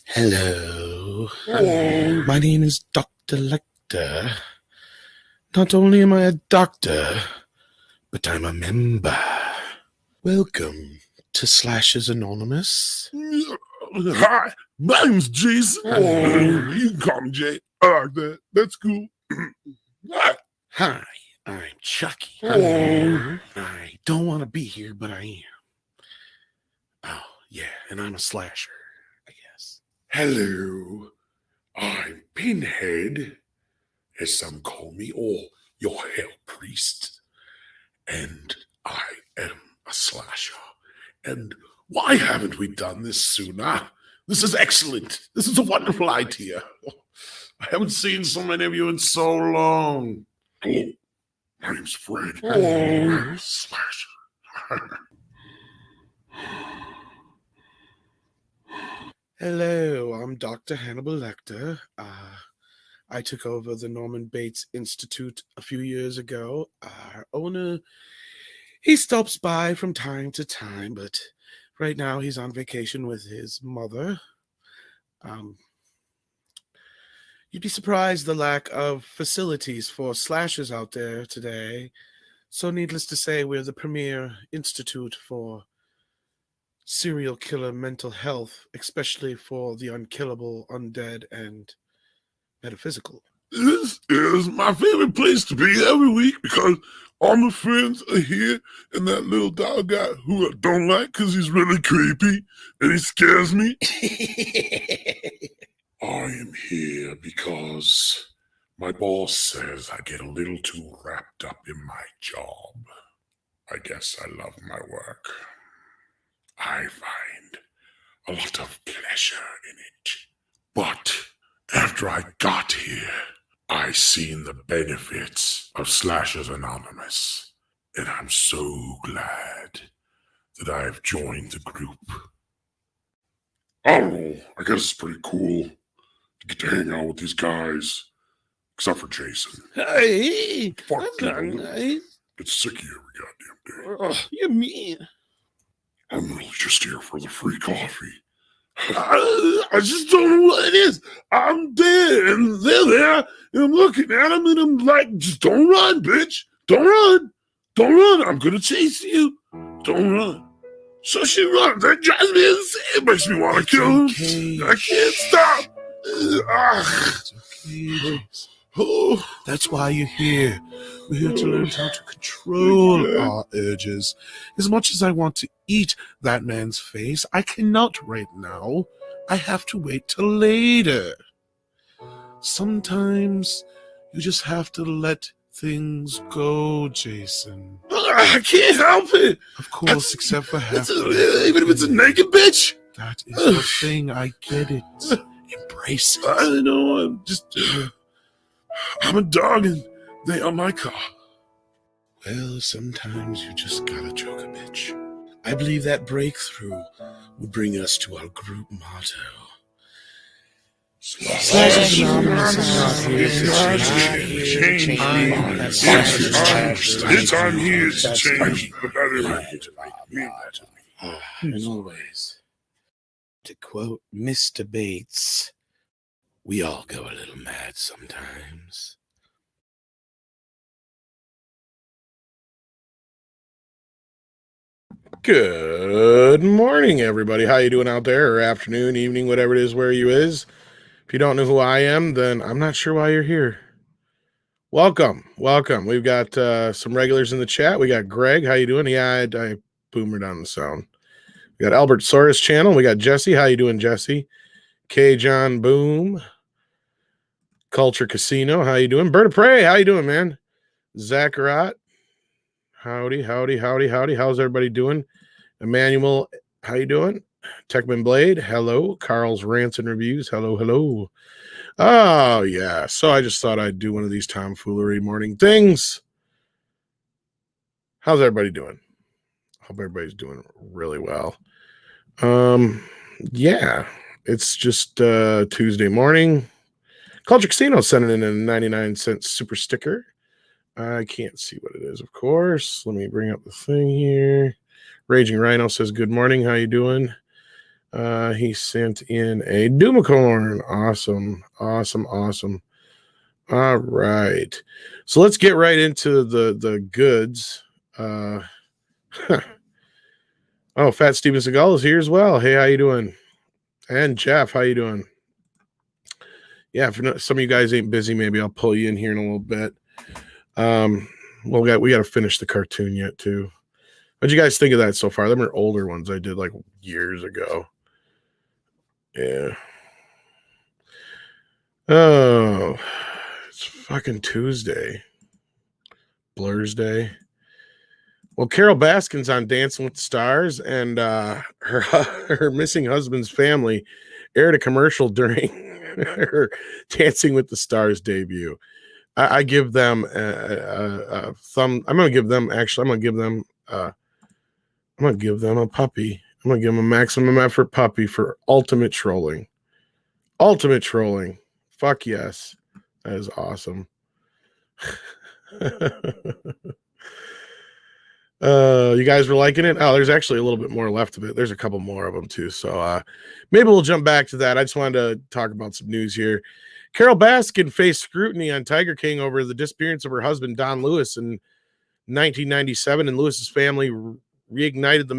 Hello. My name is Dr. Lecter. Not only am I a doctor, but I'm a member. Welcome to Slashers Anonymous. Hi, my name's Jason. You can call me Jay. I like that. That's cool. Hi, I'm Chucky. I don't want to be here, but I am. Oh, yeah, and I'm a slasher, I guess. Hello, I'm Pinhead, as some call me, or your hell priest. And I am a slasher. And why haven't we done this sooner? This is excellent. This is a wonderful idea. I haven't seen so many of you in so long. Hello, my name's Fred. I'm a slasher. Hello, I'm Dr. Hannibal Lecter. I took over the Norman Bates Institute a few years ago. Our owner, he stops by from time to time, but right now he's on vacation with his mother. You'd be surprised the lack of facilities for slashers out there today. So needless to say, we're the premier institute for serial killer mental health, especially for the unkillable, undead, and metaphysical. This is my favorite place to be every week because all my friends are here, and that little dog guy who I don't like because he's really creepy and he scares me. I am here because my boss says I get a little too wrapped up in my job. I guess I love my work. I find a lot of pleasure in it. But after I got here, I seen the benefits of Slashers Anonymous, and I'm so glad that I've joined the group. I don't know, I guess it's pretty cool to get to hang out with these guys, except for Jason. Hey, Fuck that's you. not nice. Get sick of you every goddamn day. Oh, you mean? I'm really just here for the free coffee. I just don't know what it is. I'm there, and they're there, and I'm looking at them, and I'm like, just don't run, bitch. Don't run. Don't run. I'm going to chase you. Don't run. So she runs. That drives me insane. It makes me want to kill him. Okay. I can't stop. It's okay. Oh. That's why you're here. We're here to learn how to control our urges. As much as I want to eat that man's face, I cannot right now. I have to wait till later. Sometimes you just have to let things go, Jason. I can't help it. Of course, except for half. Even if it's a naked bitch. That is the thing. I get it. Embrace it. I know. I'm just... I'm a dog and they are my car. Well, sometimes you just gotta choke a bitch. I believe that breakthrough will bring us to our group motto. Slashers Anonymous is not here to change me. I'm here to change the better. And always, to quote Mr. Bates, we all go a little mad sometimes. Good morning, everybody. How you doing out there? Or afternoon, evening, whatever it is, where you is. If you don't know who I am, then I'm not sure why you're here. Welcome. We've got some regulars in the chat. We got Greg. How you doing? Yeah, I boomered on the sound. We got Albert Soros channel. We got Jesse. How you doing, Jesse? K. John Boom. Culture Casino. How you doing? Bird of Prey. How you doing, man? Zacharot. Howdy. How's everybody doing? Emmanuel, how you doing? Techman Blade, hello. Carl's Rants and Reviews, hello. Oh, yeah. So I just thought I'd do one of these tomfoolery morning things. How's everybody doing? Hope everybody's doing really well. Yeah, it's just Tuesday morning. Culture Casino sending in a 99-cent super sticker. I can't see what it is, of course. Let me bring up the thing here. Raging Rhino says, good morning. How you doing? He sent in a Doomicorn. Awesome. All right. So let's get right into the goods. Oh, Fat Steven Seagal is here as well. Hey, how you doing? And Jeff, how you doing? Yeah, if some of you guys ain't busy, maybe I'll pull you in here in a little bit. We got to finish the cartoon yet too. What'd you guys think of that so far? Them are older ones I did like years ago. Yeah. Oh, it's fucking Tuesday. Blur's Day. Well, Carol Baskin's on Dancing with the Stars, and her missing husband's family aired a commercial during her Dancing with the Stars debut. I give them a thumb. I'm gonna give them a puppy. I'm gonna give them a maximum effort puppy for ultimate trolling. Fuck yes. That is awesome. You guys were liking it? Oh, there's actually a little bit more left of it. There's a couple more of them too. So maybe we'll jump back to that. I just wanted to talk about some news here. Carol Baskin faced scrutiny on Tiger King over the disappearance of her husband, Don Lewis, in 1997, and Lewis's family reignited the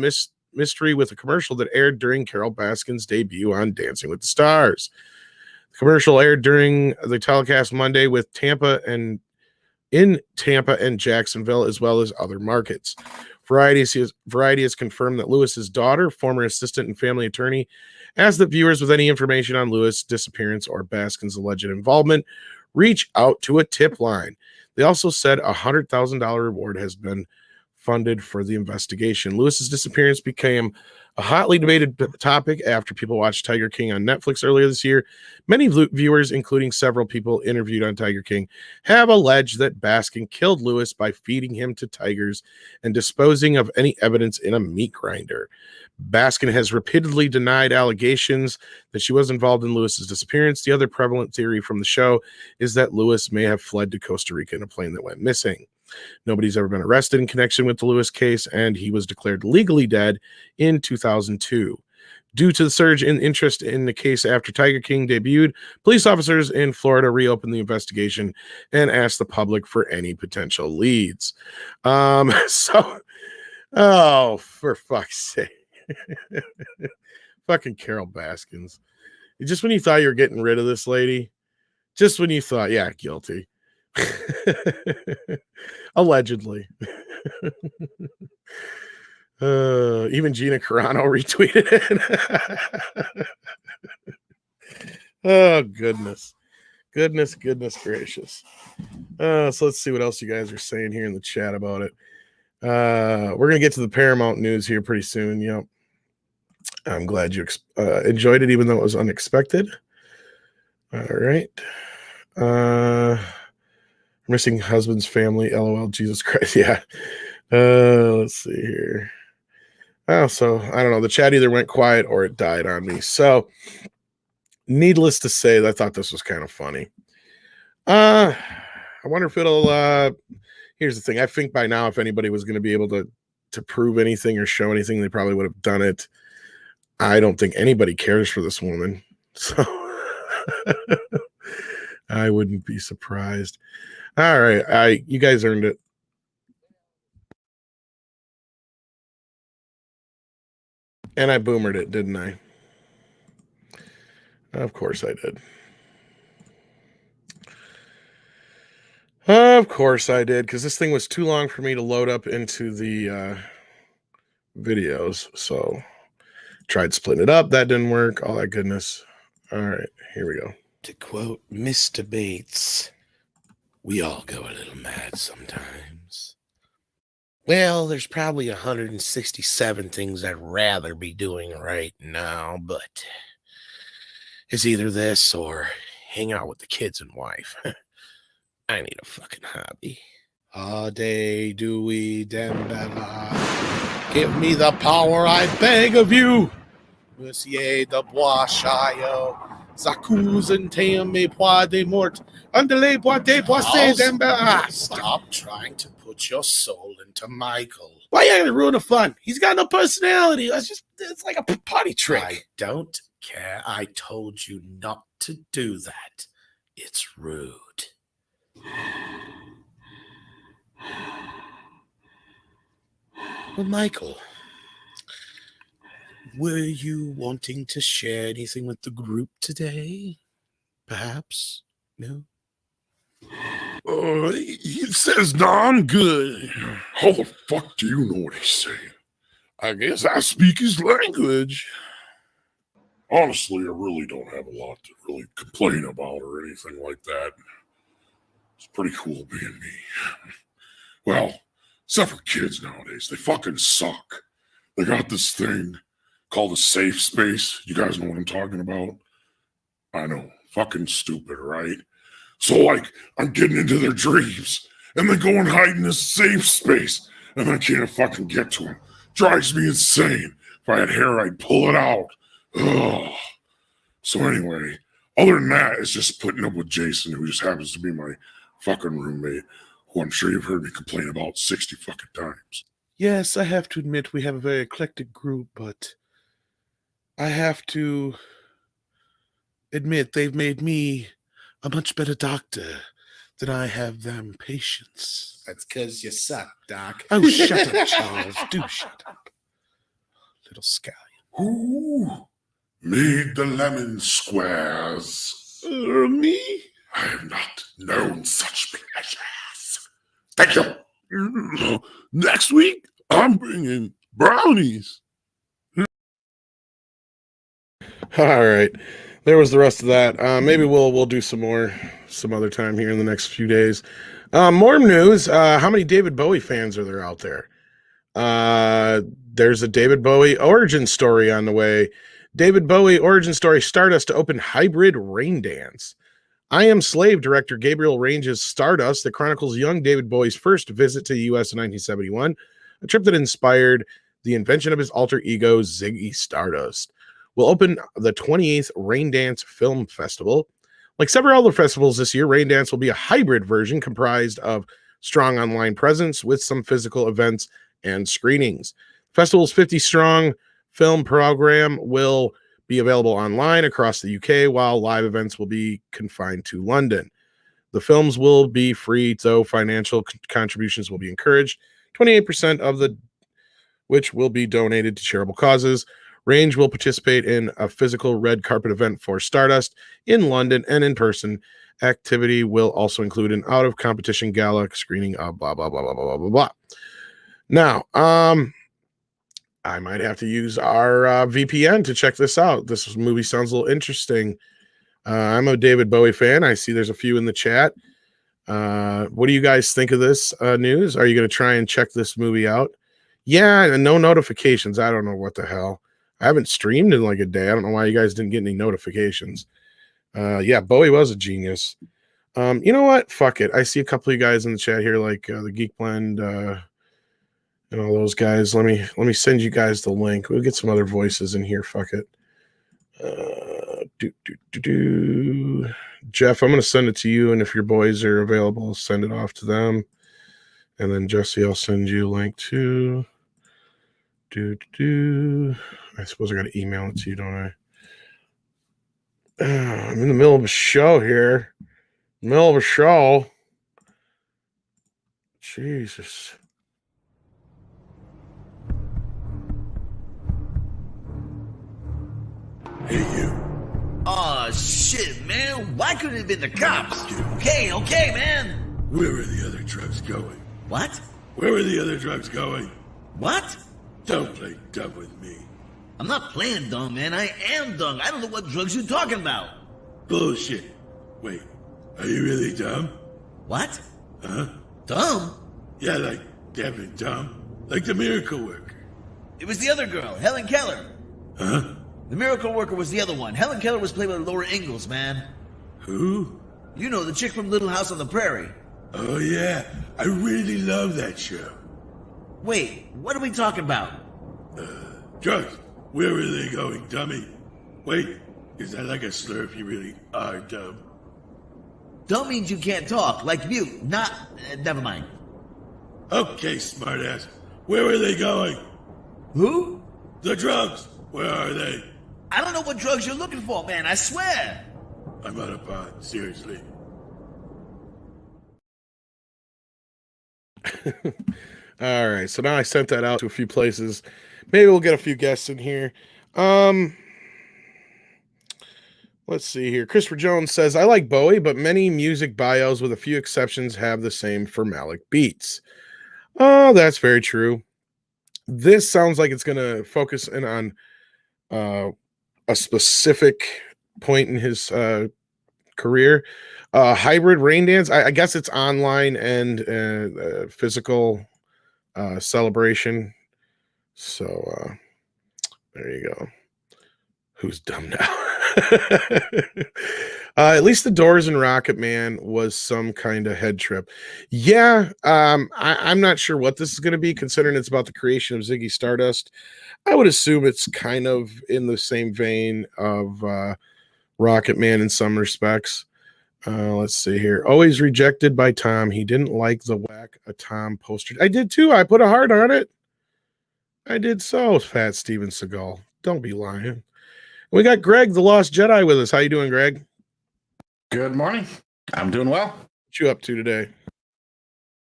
mystery with a commercial that aired during Carol Baskin's debut on Dancing with the Stars. The commercial aired during the telecast Monday with in Tampa and Jacksonville, as well as other markets. Variety has confirmed that Lewis's daughter, former assistant and family attorney, asked that viewers with any information on Lewis' disappearance or Baskin's alleged involvement reach out to a tip line. They also said a $100,000 reward has been funded for the investigation. Lewis's disappearance became a hotly debated topic after people watched Tiger King on Netflix earlier this year. Many viewers, including several people interviewed on Tiger King, have alleged that Baskin killed Lewis by feeding him to tigers and disposing of any evidence in a meat grinder. Baskin has repeatedly denied allegations that she was involved in Lewis's disappearance. The other prevalent theory from the show is that Lewis may have fled to Costa Rica in a plane that went missing. Nobody's ever been arrested in connection with the Lewis case, and he was declared legally dead in 2002. Due to the surge in interest in the case after Tiger King debuted, police officers in Florida reopened the investigation and asked the public for any potential leads. Oh, for fuck's sake. Fucking Carol Baskins. Just when you thought you were getting rid of this lady, just when you thought, yeah, guilty. Allegedly. Even Gina Carano retweeted it. Oh, goodness gracious. So let's see what else you guys are saying here in the chat about it. We're gonna get to the Paramount news here pretty soon. Yep. I'm glad you enjoyed it, even though it was unexpected. All right. Missing husband's family. LOL. Jesus Christ. Yeah. Let's see here. Oh, so I don't know. The chat either went quiet or it died on me. So, needless to say, I thought this was kind of funny. I wonder if it'll. Here's the thing. I think by now, if anybody was going to be able to prove anything or show anything, they probably would have done it. I don't think anybody cares for this woman, so I wouldn't be surprised. All right, you guys earned it. And I boomered it, didn't I? Of course I did. Of course I did, because this thing was too long for me to load up into the videos. So tried splitting it up. That didn't work. All that goodness. All right, here we go. To quote Mr. Bates, we all go a little mad sometimes. Well, there's probably 167 things I'd rather be doing right now, but it's either this or hang out with the kids and wife. I need a fucking hobby. All day do we Dembella. Give me the power, I beg of you. Monsieur de Bois Chaillot. S'accuse and teme pois de mort. Underlay bois de poissé Dembella. Stop trying to put your soul into Michael. Why are you gonna ruin the fun? He's got no personality. It's like a potty trick. I don't care. I told you not to do that. It's rude. Well, Michael, were you wanting to share anything with the group today? Perhaps? No? He says, no, I'm good. How the fuck do you know what he's saying? I guess I speak his language. Honestly, I really don't have a lot to really complain about or anything like that. It's pretty cool being me. Well, except for kids nowadays. They fucking suck. They got this thing called a safe space. You guys know what I'm talking about? I know. Fucking stupid, right? So, like, I'm getting into their dreams and then go and hide in this safe space and I can't fucking get to them. Drives me insane. If I had hair, I'd pull it out. Ugh. So anyway, other than that, it's just putting up with Jason, who just happens to be my fucking roommate, who I'm sure you've heard me complain about 60 fucking times. Yes, I have to admit we have a very eclectic group, but I have to admit they've made me a much better doctor than I have them patients. That's because you suck, Doc. Oh, shut up, Charles. Do shut up. Little scallion. Who made the lemon squares? Me? I have not known such pleasures. Thank you. Next week, I'm bringing brownies. All right. There was the rest of that. Maybe we'll do some more some other time here in the next few days. More news. How many David Bowie fans are there out there? There's a David Bowie origin story on the way. David Bowie origin story Stardust to open hybrid rain dance. I Am Slave director Gabriel Range's Stardust that chronicles young David Bowie's first visit to the U.S. in 1971, a trip that inspired the invention of his alter ego Ziggy Stardust. Will open the 28th Rain Dance Film Festival. Like several other festivals this year, Rain Dance will be a hybrid version comprised of strong online presence with some physical events and screenings. Festival's 50-strong film program will be available online across the UK, while live events will be confined to London. The films will be free, though financial contributions will be encouraged, 28% of the which will be donated to charitable causes. Range will participate in a physical red carpet event for Stardust in London, and in person activity will also include an out-of-competition gala screening of blah, blah, blah, blah, blah, blah, blah. Now, I might have to use our VPN to check this out. This movie sounds a little interesting. I'm a David Bowie fan. I see there's a few in the chat. What do you guys think of this news? Are you going to try and check this movie out? Yeah, and no notifications. I don't know what the hell. I haven't streamed in like a day. I don't know why you guys didn't get any notifications. Yeah, Bowie was a genius. You know what? Fuck it. I see a couple of you guys in the chat here, like the Geek Blend. and all those guys. Let me send you guys the link. We'll get some other voices in here. Fuck it. Jeff, I'm going to send it to you, and if your boys are available, send it off to them. And then Jesse, I'll send you a link to. I suppose I got to email it to you, don't I? I'm in the middle of a show here. Middle of a show. Jesus. Hey, you. Oh shit, man. Why couldn't it have been the cops? Okay, man. Where are the other drugs going? What? Where are the other drugs going? What? Don't play dumb with me. I'm not playing dumb, man. I am dumb. I don't know what drugs you're talking about. Bullshit. Wait, are you really dumb? What? Huh? Dumb? Yeah, like damn it dumb. Like the miracle worker. It was the other girl, Helen Keller. Huh? The miracle worker was the other one. Helen Keller was played by Laura Ingalls, man. Who? You know, the chick from Little House on the Prairie. Oh yeah, I really love that show. Wait, what are we talking about? Drugs. Where are they going, dummy? Wait, is that like a slur if you really are dumb? Dumb means you can't talk, like mute, not... never mind. Okay, smartass. Where are they going? Who? The drugs. Where are they? I don't know what drugs you're looking for, man, I swear. I'm on a pod, seriously. All right, so now I sent that out to a few places. Maybe we'll get a few guests in here. Let's see here. Christopher Jones says, I like Bowie, but many music bios, with a few exceptions, have the same formalic beats. Oh, that's very true. This sounds like it's going to focus in on a specific point in his career. Hybrid Rain Dance, I guess it's online and physical celebration. So there you go. Who's dumb now? At least the Doors and Rocket Man was some kind of head trip. Yeah, I'm not sure what this is going to be, considering it's about the creation of Ziggy Stardust. I would assume it's kind of in the same vein of Rocket Man in some respects. Let's see here. Always rejected by Tom. He didn't like the Whack a Tom poster. I did too. I put a heart on it. I did so, Fat Steven Seagal. Don't be lying. We got Greg, the Lost Jedi, with us. How you doing, Greg? Good morning. I'm doing well. What you up to today?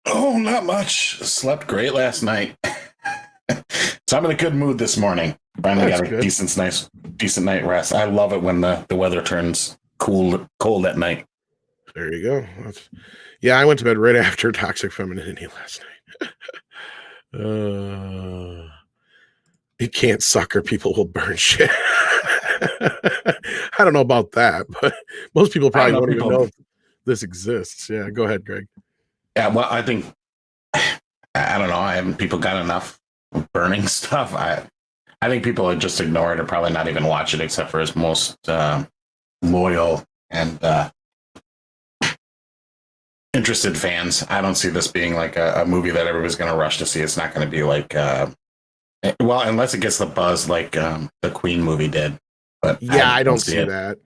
Oh, not much. Slept great last night. So I'm in a good mood this morning. Finally That's got a good. decent night rest. I love it when the weather turns cold at night. There you go. Yeah, I went to bed right after Toxic Femininity last night. You can't suck or people will burn shit. I don't know about that, but most people probably won't even know if this exists. Yeah, go ahead, Greg. Yeah, well, I think I don't know. I haven't people got enough burning stuff. I think people would just ignore it or probably not even watch it, except for his most loyal and interested fans. I don't see this being like a movie that everybody's going to rush to see. It's not going to be like, well, unless it gets the buzz like the Queen movie did. But yeah, I don't see that.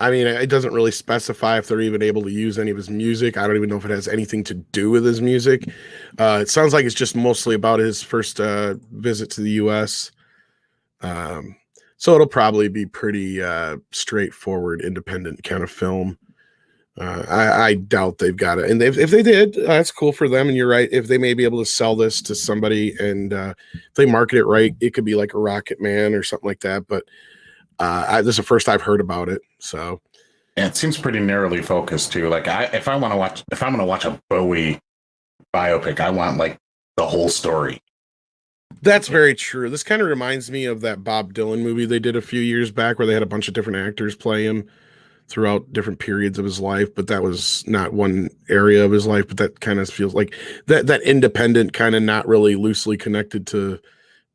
I mean, it doesn't really specify if they're even able to use any of his music. I don't even know if it has anything to do with his music. It sounds like it's just mostly about his first visit to the U.S. So it'll probably be pretty straightforward, independent kind of film. I doubt they've got it. And if they did, that's cool for them. And you're right. If they may be able to sell this to somebody and if they market it right, it could be like a Rocket Man or something like that. But this is the first I've heard about it. So yeah, it seems pretty narrowly focused too. Like if I'm going to watch a Bowie biopic, I want like the whole story. That's very true. This kind of reminds me of that Bob Dylan movie they did a few years back where they had a bunch of different actors play him throughout different periods of his life, but that was not one area of his life. But that kind of feels like that independent, kind of not really loosely connected to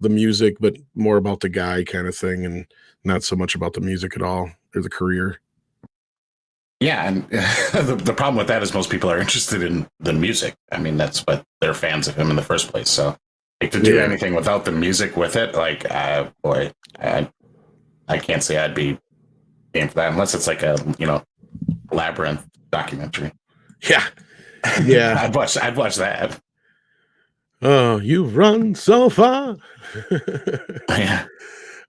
the music, but more about the guy kind of thing, and not so much about the music at all or the career. Yeah, and the problem with that is most people are interested in the music. I mean, that's what they're fans of him in the first place. So Like to do anything without the music with it, like boy, I can't say I'd be game for that unless it's like a Labyrinth documentary. Yeah. Yeah. I'd watch that. Oh, you've run so far. Yeah.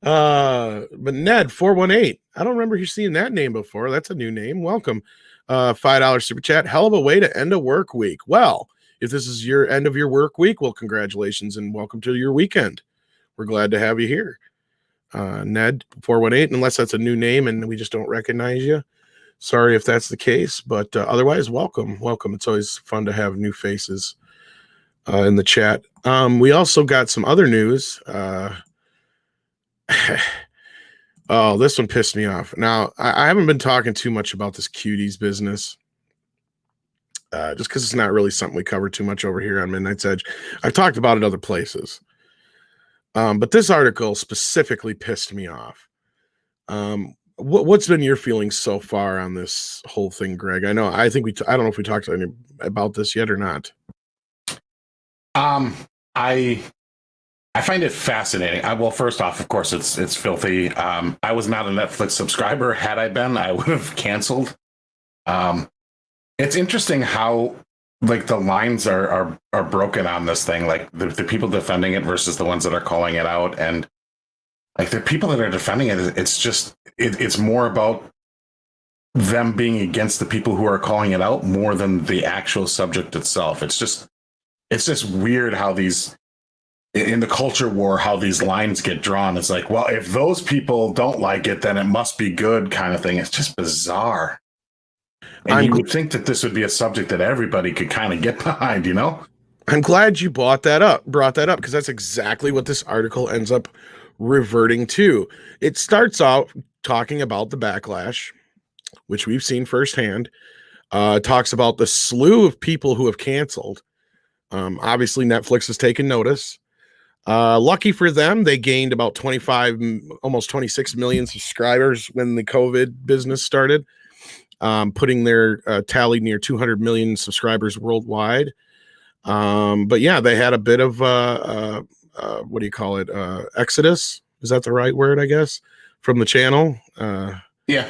But Ned 418. I don't remember you seeing that name before. That's a new name. Welcome. $5 super chat. Hell of a way to end a work week. Well, if this is your end of your work week, well, congratulations and welcome to your weekend. We're glad to have you here. Ned 418, unless that's a new name and we just don't recognize you. Sorry if that's the case, but otherwise, welcome. It's always fun to have new faces in the chat. We also got some other news. Oh, this one pissed me off. Now, I haven't been talking too much about this cuties business, just because it's not really something we cover too much over here on Midnight's Edge. I've talked about it other places. But this article specifically pissed me off. What's been your feelings so far on this whole thing, Greg? I don't know if we talked about this yet or not. I find it fascinating. Well, first off, of course, it's filthy. I was not a Netflix subscriber. Had I been, I would have canceled. It's interesting how like the lines are broken on this thing. Like the people defending it versus the ones that are calling it out, and like the people that are defending it, it's more about them being against the people who are calling it out more than the actual subject itself. It's just weird how these. In the culture war, how these lines get drawn. It's like, well, if those people don't like it, then it must be good kind of thing. It's just bizarre. And you would think that this would be a subject that everybody could kind of get behind, I'm glad you brought that up, because that's exactly what this article ends up reverting to. It starts out talking about the backlash, which we've seen firsthand. Talks about the slew of people who have canceled. Obviously, Netflix has taken notice. Lucky for them, they gained about 25, almost 26 million subscribers when the COVID business started, putting their tally near 200 million subscribers worldwide. But yeah, they had a bit of what do you call it? Exodus. Is that the right word? I guess from the channel. Yeah.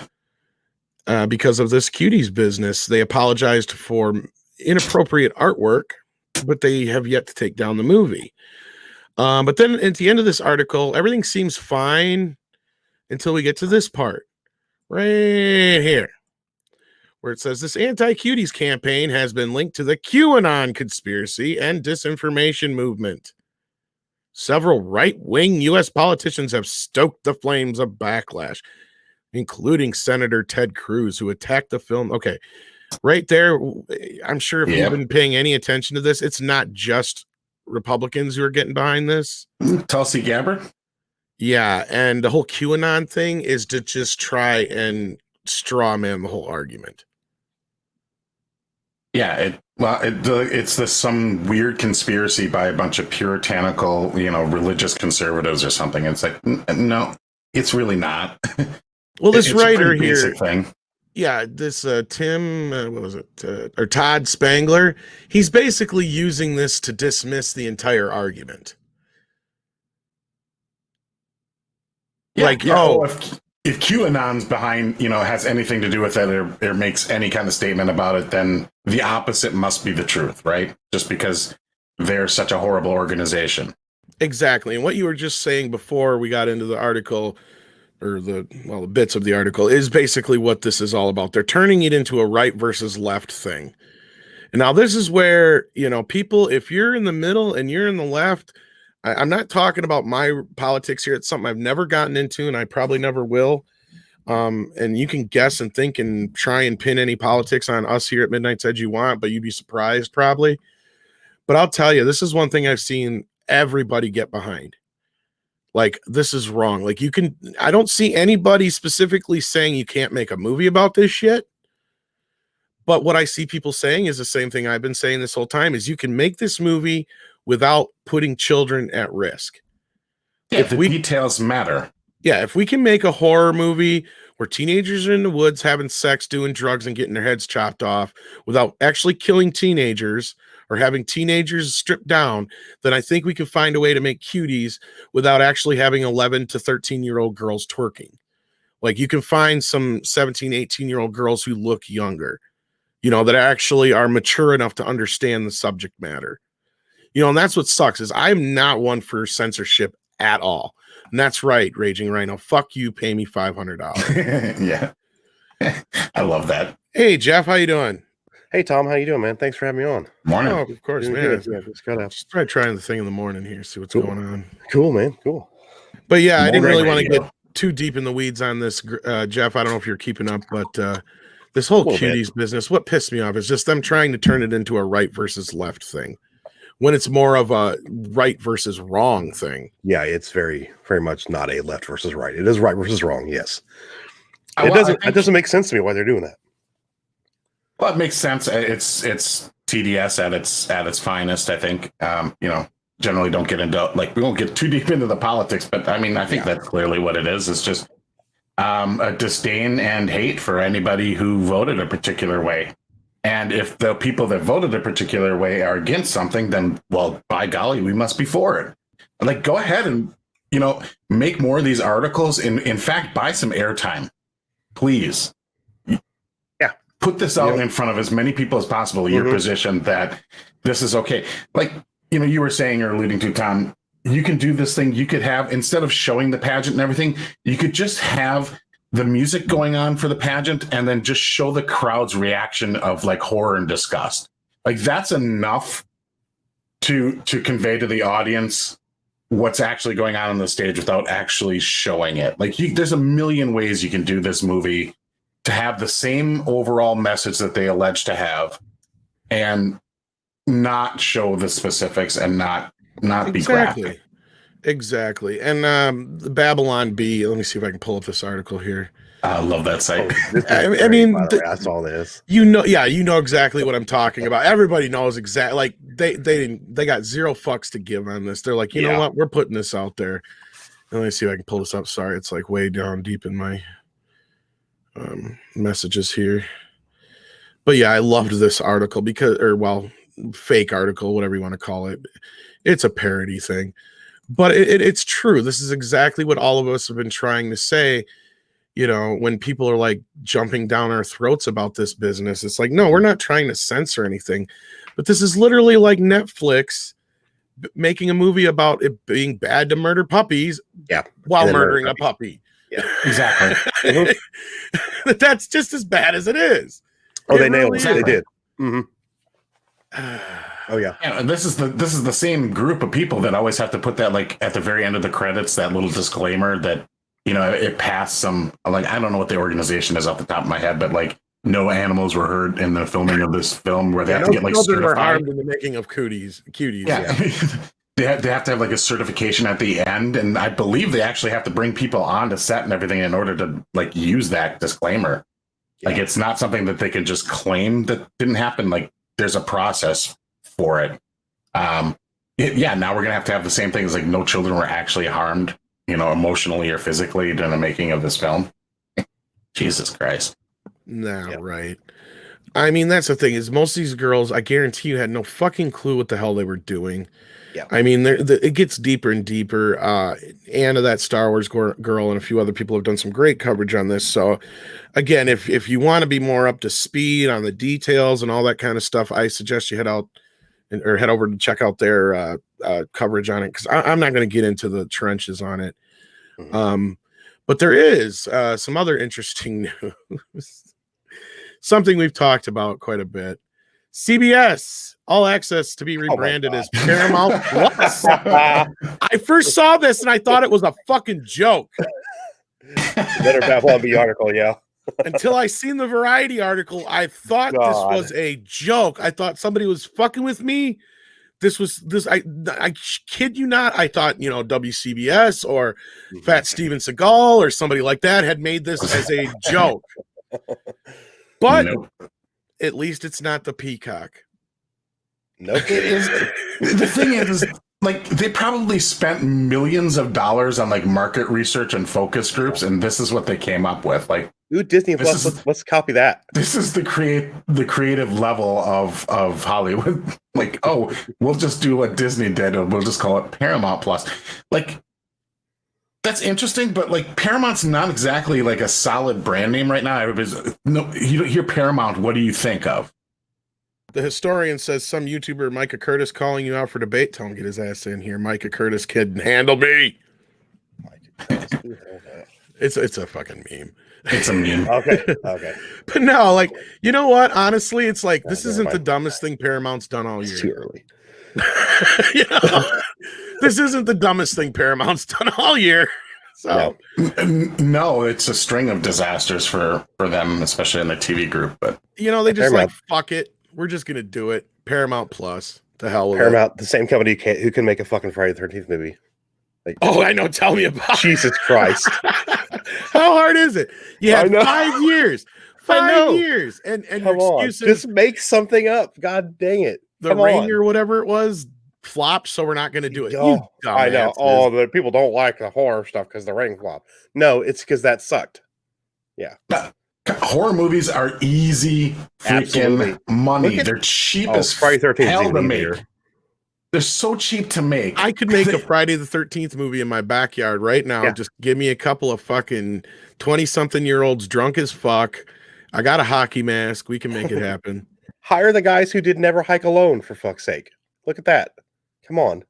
Because of this cuties business, they apologized for inappropriate artwork, but they have yet to take down the movie. But then at the end of this article, everything seems fine until we get to this part right here, where it says this anti-cuties campaign has been linked to the QAnon conspiracy and disinformation movement. Several right-wing U.S. politicians have stoked the flames of backlash, including Senator Ted Cruz, who attacked the film. Okay, right there, I'm sure if you've been paying any attention to this, it's not just Republicans who are getting behind this. Tulsi Gabbard? Yeah, and the whole QAnon thing is to just try and straw man the whole argument. Yeah, it's some weird conspiracy by a bunch of puritanical, religious conservatives or something. It's like, no, it's really not. Well, this writer here, thing. Yeah, this Tim, what was it, or Todd Spangler, he's basically using this to dismiss the entire argument. Yeah, if QAnon's behind, has anything to do with it or makes any kind of statement about it, then the opposite must be the truth, right? Just because they're such a horrible organization. Exactly. And what you were just saying before we got into the article, or the bits of the article, is basically what this is all about. They're turning it into a right versus left thing. And now this is where, people, if you're in the middle and you're in the left, I'm not talking about my politics here. It's something I've never gotten into and I probably never will. And you can guess and think and try and pin any politics on us here at Midnight's Edge you want, but you'd be surprised probably. But I'll tell you, this is one thing I've seen everybody get behind. Like, this is wrong. Like, I don't see anybody specifically saying you can't make a movie about this shit. But what I see people saying is the same thing I've been saying this whole time, is you can make this movie without putting children at risk. Yeah, if the details matter. Yeah, if we can make a horror movie where teenagers are in the woods having sex, doing drugs, and getting their heads chopped off without actually killing teenagers, or having teenagers stripped down, then I think we can find a way to make cuties without actually having 11 to 13-year-old girls twerking. Like you can find some 17, 18-year-old girls who look younger, that actually are mature enough to understand the subject matter. And that's what sucks is I'm not one for censorship at all. And that's right, Raging Rhino. Fuck you, pay me $500. Yeah. I love that. Hey, Jeff, how you doing? Hey, Tom, how you doing, man? Thanks for having me on. Morning. Oh, of course, Doing man. good. Yeah, Just try trying the thing in the morning here, see what's going on. Cool, man. Cool. But yeah, I didn't really want to radio. get too deep in the weeds on this, Jeff. I don't know if you're keeping up, but this whole Little bit. cuties business, what pissed me off is just them trying to turn it into a right versus left thing when it's more of a right versus wrong thing. Yeah, it's very, very much not a left versus right. It is right versus wrong. Yes. Well, It doesn't make sense to me why they're doing that. Well, it makes sense. It's TDS at its finest. I think. Generally don't get into we won't get too deep into the politics, but I mean, I think that's clearly what it is. It's just a disdain and hate for anybody who voted a particular way. And if the people that voted a particular way are against something, then, well, by golly, we must be for it. Like, go ahead and, make more of these articles. In fact, buy some airtime, please. Yeah. Put this out in front of as many people as possible, your position that this is okay. Like, you were saying or alluding to, Tom, you can do this thing. You could have, instead of showing the pageant and everything, you could just have the music going on for the pageant and then just show the crowd's reaction of like horror and disgust. Like that's enough to convey to the audience what's actually going on the stage without actually showing it. Like there's a million ways you can do this movie to have the same overall message that they allege to have and not show the specifics and not be graphic. Exactly. And the Babylon Bee, let me see if I can pull up this article here. I love that site. I mean, I saw this. You know exactly what I'm talking about. Everybody knows exactly. Like they got zero fucks to give on this. They're like, you know what? We're putting this out there. And let me see if I can pull this up. Sorry, it's like way down deep in my messages here. But yeah, I loved this article fake article, whatever you want to call it. It's a parody thing. But it's true. This is exactly what all of us have been trying to say. When people are like jumping down our throats about this business, it's like, no, we're not trying to censor anything. But this is literally like Netflix making a movie about it being bad to murder puppies while murdering a puppy. Yeah, exactly. That's just as bad as it is. Oh, they nailed it. They did. Mm-hmm. Oh yeah. And this is the same group of people that always have to put that like at the very end of the credits, that little disclaimer that it passed some, like, I don't know what the organization is off the top of my head, but like no animals were hurt in the filming of this film, where they have to get like certified. Were harmed in the making of cuties. Yeah. they have to have like a certification at the end, and I believe they actually have to bring people on to set and everything in order to like use that disclaimer. Yeah. Like it's not something that they can just claim that didn't happen. Like there's a process for it. Now we're gonna have to have the same thing as like no children were actually harmed, emotionally or physically during the making of this film. Jesus Christ. Right. I mean, that's the thing is most of these girls, I guarantee you, had no fucking clue what the hell they were doing. Yeah. I mean, it gets deeper and deeper. Anna, that Star Wars girl, and a few other people have done some great coverage on this. So, again, if you want to be more up to speed on the details and all that kind of stuff, I suggest you head over to check out their coverage on it, because I'm not going to get into the trenches on it. Mm-hmm. But there is some other interesting news. Something we've talked about quite a bit. CBS All Access to be rebranded as Paramount Plus. I first saw this and I thought it was a fucking joke. Better Babylon Bee article, yeah. Until I seen the Variety article, I thought this was a joke. I thought somebody was fucking with me. I kid you not. I thought, WCBS or Fat Steven Seagal or somebody like that had made this as a joke. But at least it's not the Peacock. Nope. It is. The thing is like they probably spent millions of dollars on like market research and focus groups, and this is what they came up with. Like, Ooh, Disney This Plus. is- Let's copy that. this is the creative level of Hollywood. Like, oh, we'll just do what Disney did, and we'll just call it Paramount Plus. Like, that's interesting, but like Paramount's not exactly like a solid brand name right now. Everybody's no, you don't hear Paramount. What do you think of? The historian says some YouTuber Micah Curtis calling you out for debate. Tell him to get his ass in here. Micah Curtis can handle me. It's a fucking meme. It's a meme. Okay. But no, like, you know what? Honestly, it's like this never isn't the mind. dumbest thing Paramount's done all It's too year. early. You know? This isn't the dumbest thing Paramount's done all year. So No, it's a string of disasters for them, especially in the TV group. But you know, they just Paramount. like fuck it. We're just gonna do it. Paramount Plus. The hell with Paramount, the same company who can make a fucking Friday the 13th movie. Like, it. Oh, I know. Tell me about it. Jesus Christ. How hard is it? You I had know. 5 years. I know. 5 years. And your Come on. excuses, Just make something up. God dang it. the Come Ring on. or whatever it was, flopped, so we're not gonna do it. Oh, You I know. dumbasses. Oh, the people don't like the horror stuff because the Ring flopped. No, it's because that sucked. horror movies are easy freaking Absolutely. money. Look at- They're cheap Oh, as Friday 13th is hell even to make. easier. They're so cheap to make. I could make a Friday the 13th movie in my backyard right now. Yeah. Just give me a couple of fucking 20-something-year-olds drunk as fuck. I got a hockey mask. We can make it happen. Hire the guys who did Never Hike Alone, for fuck's sake. Look at that. Come on.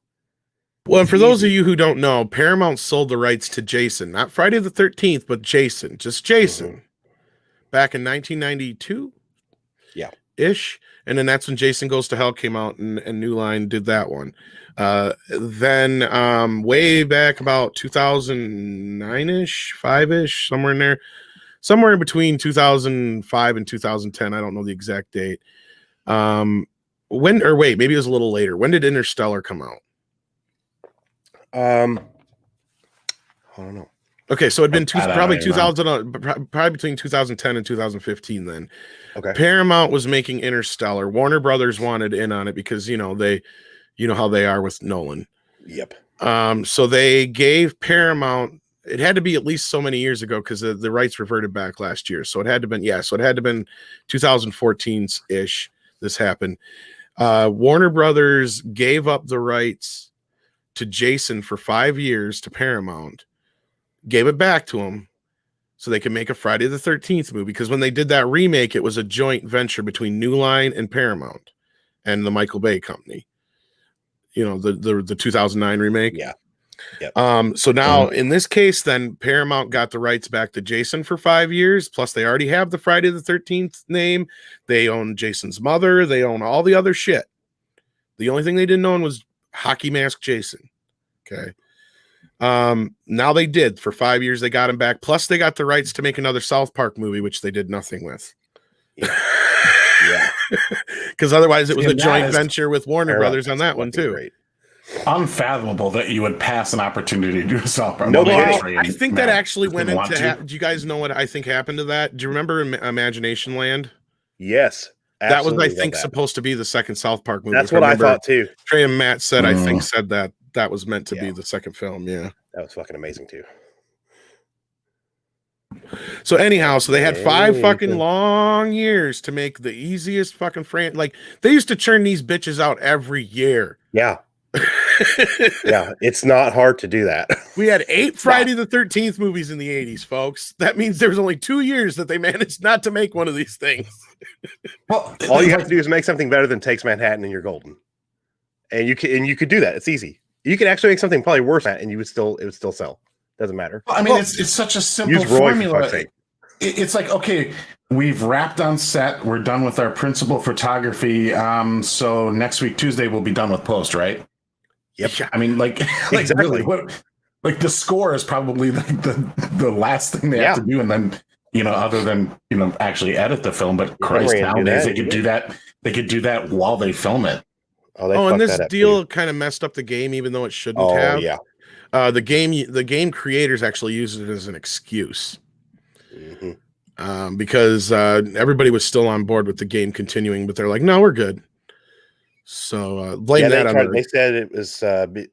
Well, and for those of you who don't know, Paramount sold the rights to Jason, not Friday the 13th, but Jason, just Jason, back in 1992. Yeah. Ish. And then that's when Jason Goes to Hell came out and New Line did that one. Then way back about 2009-ish, 5-ish, somewhere in there, somewhere in between 2005 and 2010. I don't know the exact date. Maybe it was a little later. When did Interstellar come out? I don't know. Okay, so it'd been I don't probably even know. 2000, probably between 2010 and 2015. Then Okay. Paramount was making Interstellar. Warner Brothers wanted in on it because you know how they are with Nolan. Yep. So they gave Paramount. It had to be at least so many years ago because the rights reverted back last year. So it had to been 2014 ish. This happened. Warner Brothers gave up the rights to Jason for 5 years to Paramount. Gave it back to him so they could make a Friday the 13th movie, because when they did that remake, it was a joint venture between New Line and Paramount and the Michael Bay company. You know, the 2009 remake. Yeah. Yep. So now in this case, then Paramount got the rights back to Jason for 5 years. Plus they already have the Friday the 13th name. They own Jason's mother. They own all the other shit. The only thing they didn't own was Hockey Mask Jason. Okay. Now they did. For 5 years they got him back. Plus they got the rights to make another South Park movie, which they did nothing with. Yeah. Because otherwise it was See, a that joint is- venture with Warner Paramount Brothers on is that one fucking too. great. Unfathomable that you would pass an opportunity to do a South Park. No Well, kidding. actually, I think that Matt actually went didn't into. want to. Do you guys know what I think happened to that? Do you remember Imagination Land? Yes. That was, I absolutely think, love that. supposed to be the second South Park movie. That's If what I remember. thought too. Trey and Matt said, I think, Mm. said that was meant to be Yeah. the second film. Yeah. That was fucking amazing too. So anyhow, so they had 5 Hey, fucking good. long years to make the easiest fucking like they used to churn these bitches out every year. Yeah. Yeah. It's not hard to do that. We had 8 Friday the 13th movies in the 80s, folks. That means there was only 2 years that they managed not to make one of these things. Well, All you have to do is make something better than Takes Manhattan and you're golden. And you could do that. It's easy. You could actually make something probably worse than that and it would still sell. Doesn't matter. I mean, it's such a simple Use Roy for formula. fuck's sake. It's like, okay, we've wrapped on set. We're done with our principal photography. So next week, Tuesday, we'll be done with post, right? Yep. I mean, like Exactly. really, what? Like the score is probably like the last thing they have to do, and then other than actually edit the film. But Christ, hurry and do nowadays that. they could do that. They could do that while they film it. Oh, they And fucked this that up, deal too. kind of messed up the game, even though it shouldn't Oh have. yeah. The game creators actually used it as an excuse. Mhm. Because everybody was still on board with the game continuing, but they're like, no, we're good. So blame Yeah, that on they said it was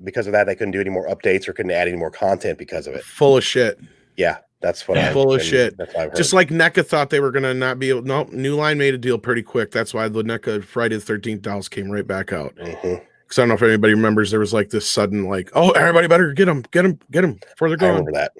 because of that they couldn't do any more updates or couldn't add any more content because of it. full of shit. Yeah, that's what Full of shit. That's what I've heard. Just like NECA thought they were gonna not be able. No, New Line made a deal pretty quick. That's why the NECA Friday the 13th dolls came right back out. Mhm. Because I don't know if anybody remembers, there was like this sudden like, oh, everybody better get them before they're I gone. remember that.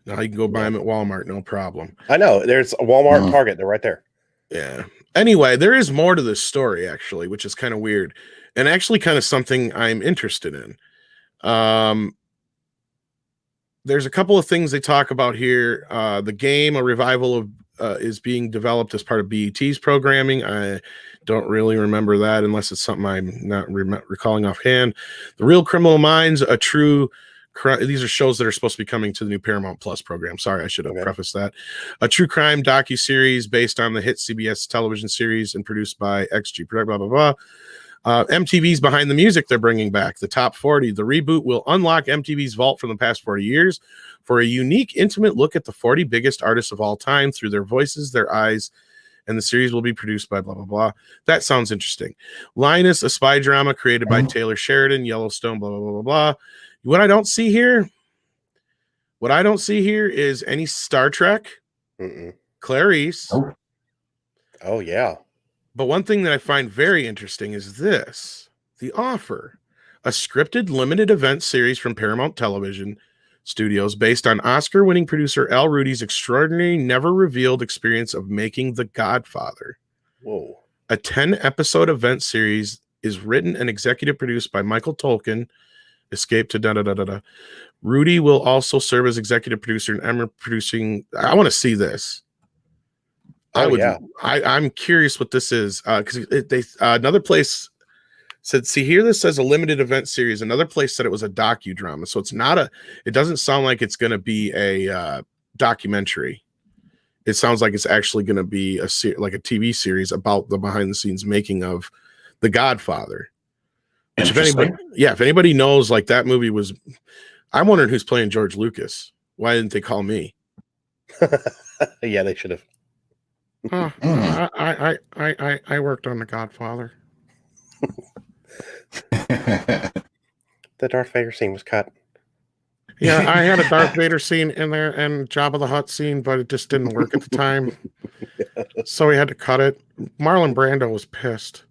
Now you can go buy them at Walmart, no problem. I know. There's a Walmart and Target. They're right there. Yeah. Anyway, there is more to this story actually, which is kind of weird, and actually kind of something I'm interested in. There's a couple of things they talk about here. The game, a revival of, is being developed as part of BET's programming. I don't really remember that unless it's something I'm not recalling offhand. The Real Criminal Minds, a true these are shows that are supposed to be coming to the new Paramount Plus program. Sorry, I should have prefaced that. A true crime docuseries based on the hit CBS television series and produced by XG, blah, blah, blah. MTV's Behind the Music they're bringing back. The Top 40. The reboot will unlock MTV's vault from the past 40 years for a unique, intimate look at the 40 biggest artists of all time through their voices, their eyes, and the series will be produced by blah, blah, blah. That sounds interesting. Linus, a spy drama created by Taylor Sheridan, Yellowstone, blah, blah, blah, blah, blah. What I don't see here is any Star Trek, Clarice. Oh, yeah. But one thing that I find very interesting is this, The Offer, a scripted limited event series from Paramount Television Studios based on Oscar-winning producer Al Rudy's extraordinary, never-revealed experience of making The Godfather. Whoa. A 10-episode event series is written and executive produced by Michael Tolkien. Escape to da-da-da-da-da. Rudy will also serve as executive producer and Emma producing. I want to see this. I'm curious what this is because they another place said, see here, this says a limited event series. Another place said it was a docudrama. So it's not it doesn't sound like it's going to be a documentary. It sounds like it's actually going to be like a TV series about the behind the scenes making of The Godfather. Which if anybody knows, like that movie was, I'm wondering who's playing George Lucas. Why didn't they call me? Yeah, they should have. I worked on The Godfather. The Darth Vader scene was cut. Yeah, I had a Darth Vader scene in there and Jabba the Hutt scene, but it just didn't work at the time. So we had to cut it. Marlon Brando was pissed.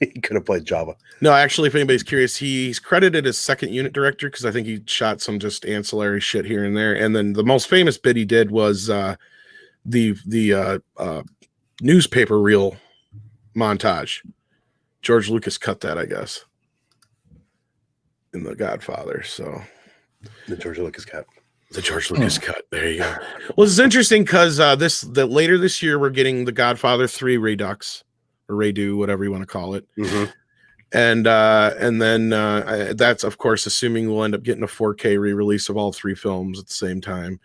He could have played Jabba. No, actually, if anybody's curious, he's credited as second unit director because I think he shot some just ancillary shit here and there. And then the most famous bit he did was the newspaper reel montage. George Lucas cut that, I guess, in The Godfather. So the George Lucas cut. The George Lucas cut. There you go. Well, it's interesting because later this year we're getting The Godfather 3 Redux. Or redo, whatever you want to call it. And then that's of course assuming we'll end up getting a 4K re-release of all 3 films at the same time.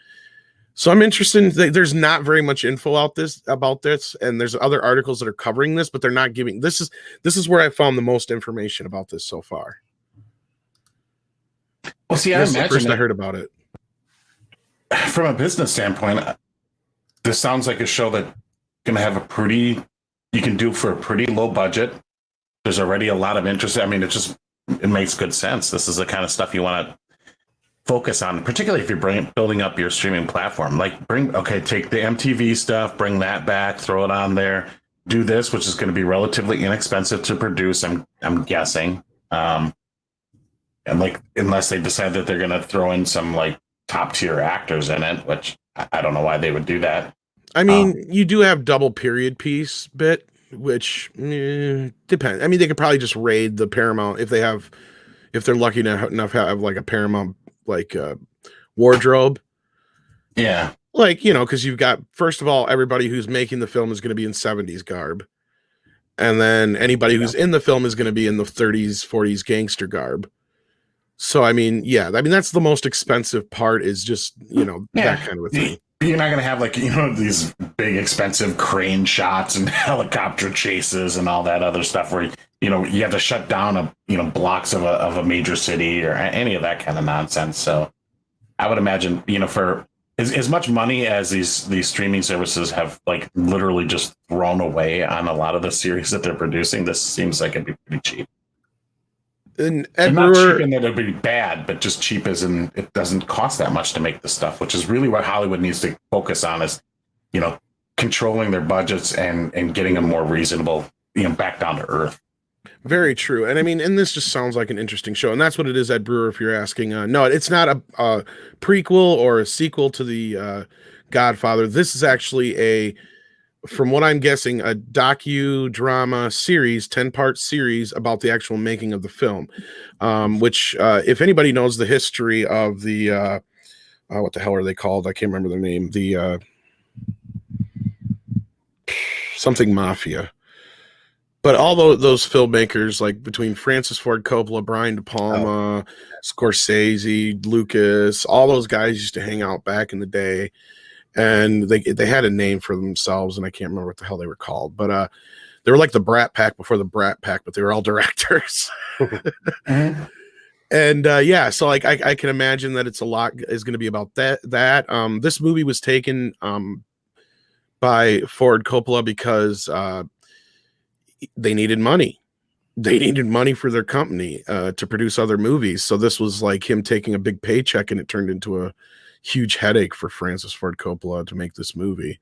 So I'm interested. There's not very much info about this, and there's other articles that are covering this, but they're not giving. This is where I found the most information about this so far. Well, see, I imagine first I heard about it. From a business standpoint, this sounds like a show that's going to have you can do for a pretty low budget. There's already a lot of interest. I mean, it makes good sense. This is the kind of stuff you want to focus on, particularly if you're building up your streaming platform. Like take the MTV stuff, bring that back, throw it on there, do this, which is going to be relatively inexpensive to produce. I'm guessing. And like, unless they decide that they're going to throw in some like top tier actors in it, which I don't know why they would do that. I mean, you do have double period piece bit, which depends. I mean, they could probably just raid the Paramount if they're lucky enough to have like a Paramount like wardrobe. Yeah, like because you've got, first of all, everybody who's making the film is going to be in 70s garb, and then anybody who's in the film is going to be in the 30s, 40s gangster garb. So I mean, that's the most expensive part is just that kind of a thing. You're not going to have like, these big expensive crane shots and helicopter chases and all that other stuff where, you have to shut down blocks of a major city or any of that kind of nonsense. So I would imagine, for as much money as these streaming services have like literally just thrown away on a lot of the series that they're producing, this seems like it'd be pretty cheap. And Ed And not Brewer, cheap in that it'd be bad, but just cheap as in it doesn't cost that much to make this stuff, which is really what Hollywood needs to focus on is, controlling their budgets and getting them more reasonable, back down to earth. very true. And I mean, and this just sounds like an interesting show. And that's what it is, Ed Brewer, if you're asking. No, it's not a prequel or a sequel to the Godfather. This is actually from what I'm guessing, a docudrama series, 10-part series about the actual making of the film, which if anybody knows the history of the, what the hell are they called? I can't remember their name. The something Mafia. But all those filmmakers, like between Francis Ford Coppola, Brian De Palma, Scorsese, Lucas, all those guys used to hang out back in the day. And they had a name for themselves, and I can't remember what the hell they were called. But they were like the Brat Pack before the Brat Pack, but they were all directors. And so like I can imagine that it's a lot is going to be about that. This movie was taken by Ford Coppola because they needed money. They needed money for their company to produce other movies. So this was like him taking a big paycheck, and it turned into a huge headache for Francis Ford Coppola to make this movie.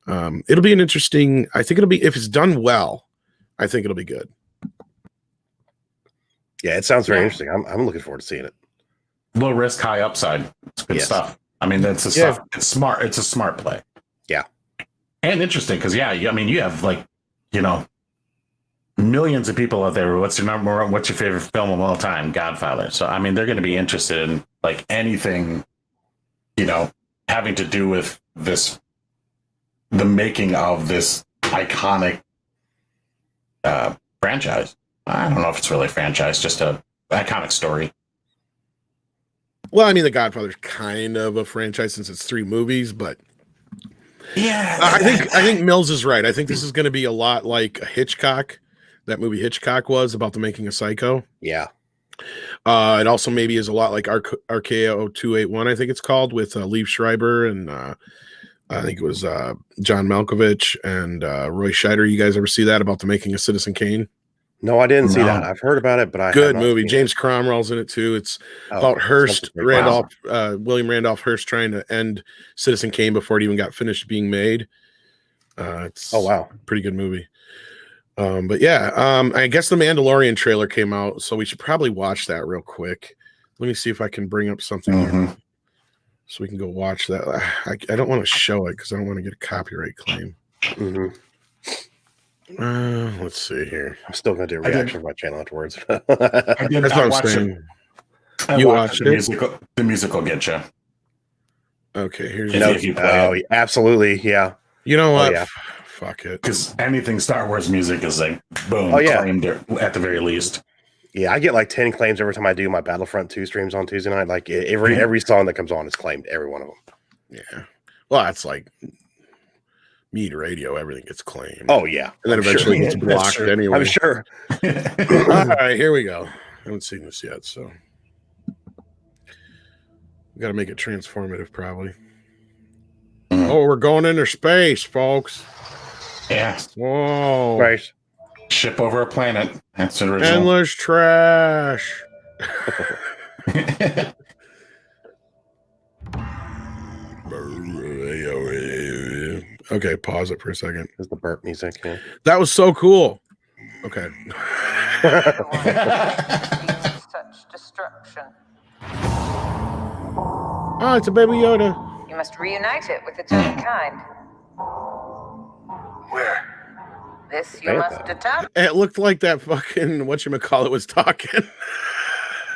It'll be an interesting. I think it'll be, if it's done well, I think it'll be good. Yeah, it sounds very interesting. I'm looking forward to seeing it. Low risk, high upside. It's good stuff. I mean, that's the stuff. It's smart. It's a smart play. Yeah, and interesting because you have like millions of people out there. What's your favorite film of all time? Godfather. So I mean, they're going to be interested in like anything, having to do with the making of this iconic franchise. I don't know if it's really a franchise, just a iconic story. Well, I mean, The Godfather's kind of a franchise since it's 3 movies, but yeah, I think Mills is right. I think this is going to be a lot like a Hitchcock, that movie Hitchcock was about the making of Psycho. Yeah. It also maybe is a lot like Archaeo 281, I think it's called, with Liev Schreiber and I think it was John Malkovich and Roy Scheider. You guys ever see that about the making of Citizen Kane? No, I didn't see that. I've heard about it, but I good movie. James Cromwell's in it too. It's about Hearst William Randolph Hearst trying to end Citizen Kane before it even got finished being made. It's a pretty good movie. But yeah, I guess the Mandalorian trailer came out, so we should probably watch that real quick. Let me see if I can bring up something here so we can go watch that. I don't want to show it because I don't want to get a copyright claim. Let's see here. I'm still going to do a reaction for my channel afterwards. That's what I'm saying. You watched it? The music will get you. Okay, here's if you play it. Absolutely, yeah. You know what? Yeah. Fuck it. Because anything Star Wars music is like, boom, claimed at the very least. Yeah, I get like 10 claims every time I do my Battlefront 2 streams on Tuesday night. Like every song that comes on is claimed, every one of them. Yeah. Well, that's like Mead Radio, everything gets claimed. Oh, yeah. And then eventually gets blocked anyway. I'm sure. All right, here we go. I haven't seen this yet, so we got to make it transformative, probably. Oh, we're going into space, folks. Yeah. Whoa. Right. Ship over a planet. That's the original. Endless trash. Okay, pause it for a second. There's the burp music. Yeah. That was so cool. Okay. Such destruction. Oh, it's a baby Yoda. You must reunite it with its own kind. Where? This you must determine. It looked like that fucking whatchamacallit was talking.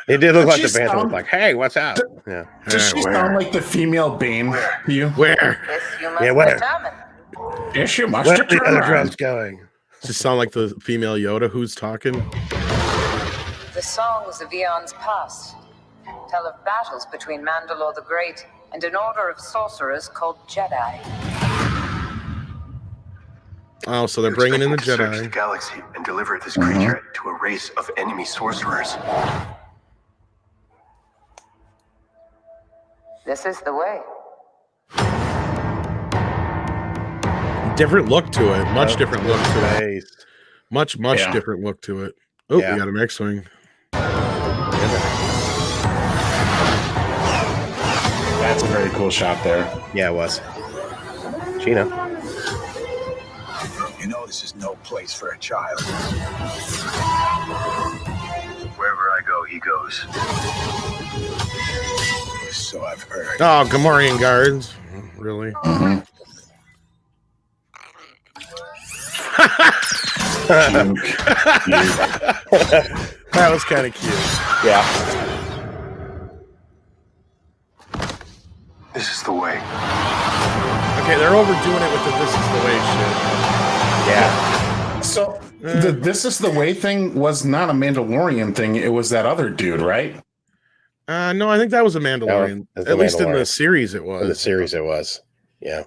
It did look like the band was like, hey, what's up? Yeah. Does she sound like the female Bane to you? Where? This you must determine. Yes, you must Where are the other determine. drums going? Does it sound like the female Yoda who's talking? The songs of eons past tell of battles between Mandalore the Great and an order of sorcerers called Jedi. Oh, so they're bringing in the Search the Jedi. galaxy and deliver this creature to a race of enemy sorcerers. This is the way. Different look to it. Much different look to it. Nice. Much Yeah. different look to it. Oh, Yeah. we got an X-Wing. That's a very cool shot there. Yeah, it was. Gina. You know this is no place for a child. Wherever I go, he goes. So I've heard. Oh, Gamorrean guards. Really? Mhm. That was kind of cute. Yeah. This is the way. Okay, they're overdoing it with the "this is the way" shit. Yeah. So this is the way thing was not a Mandalorian thing. It was that other dude, right? No, I think that was a Mandalorian. that's the At least in the Mandalorian. series, it was. In the series, it was. Yeah.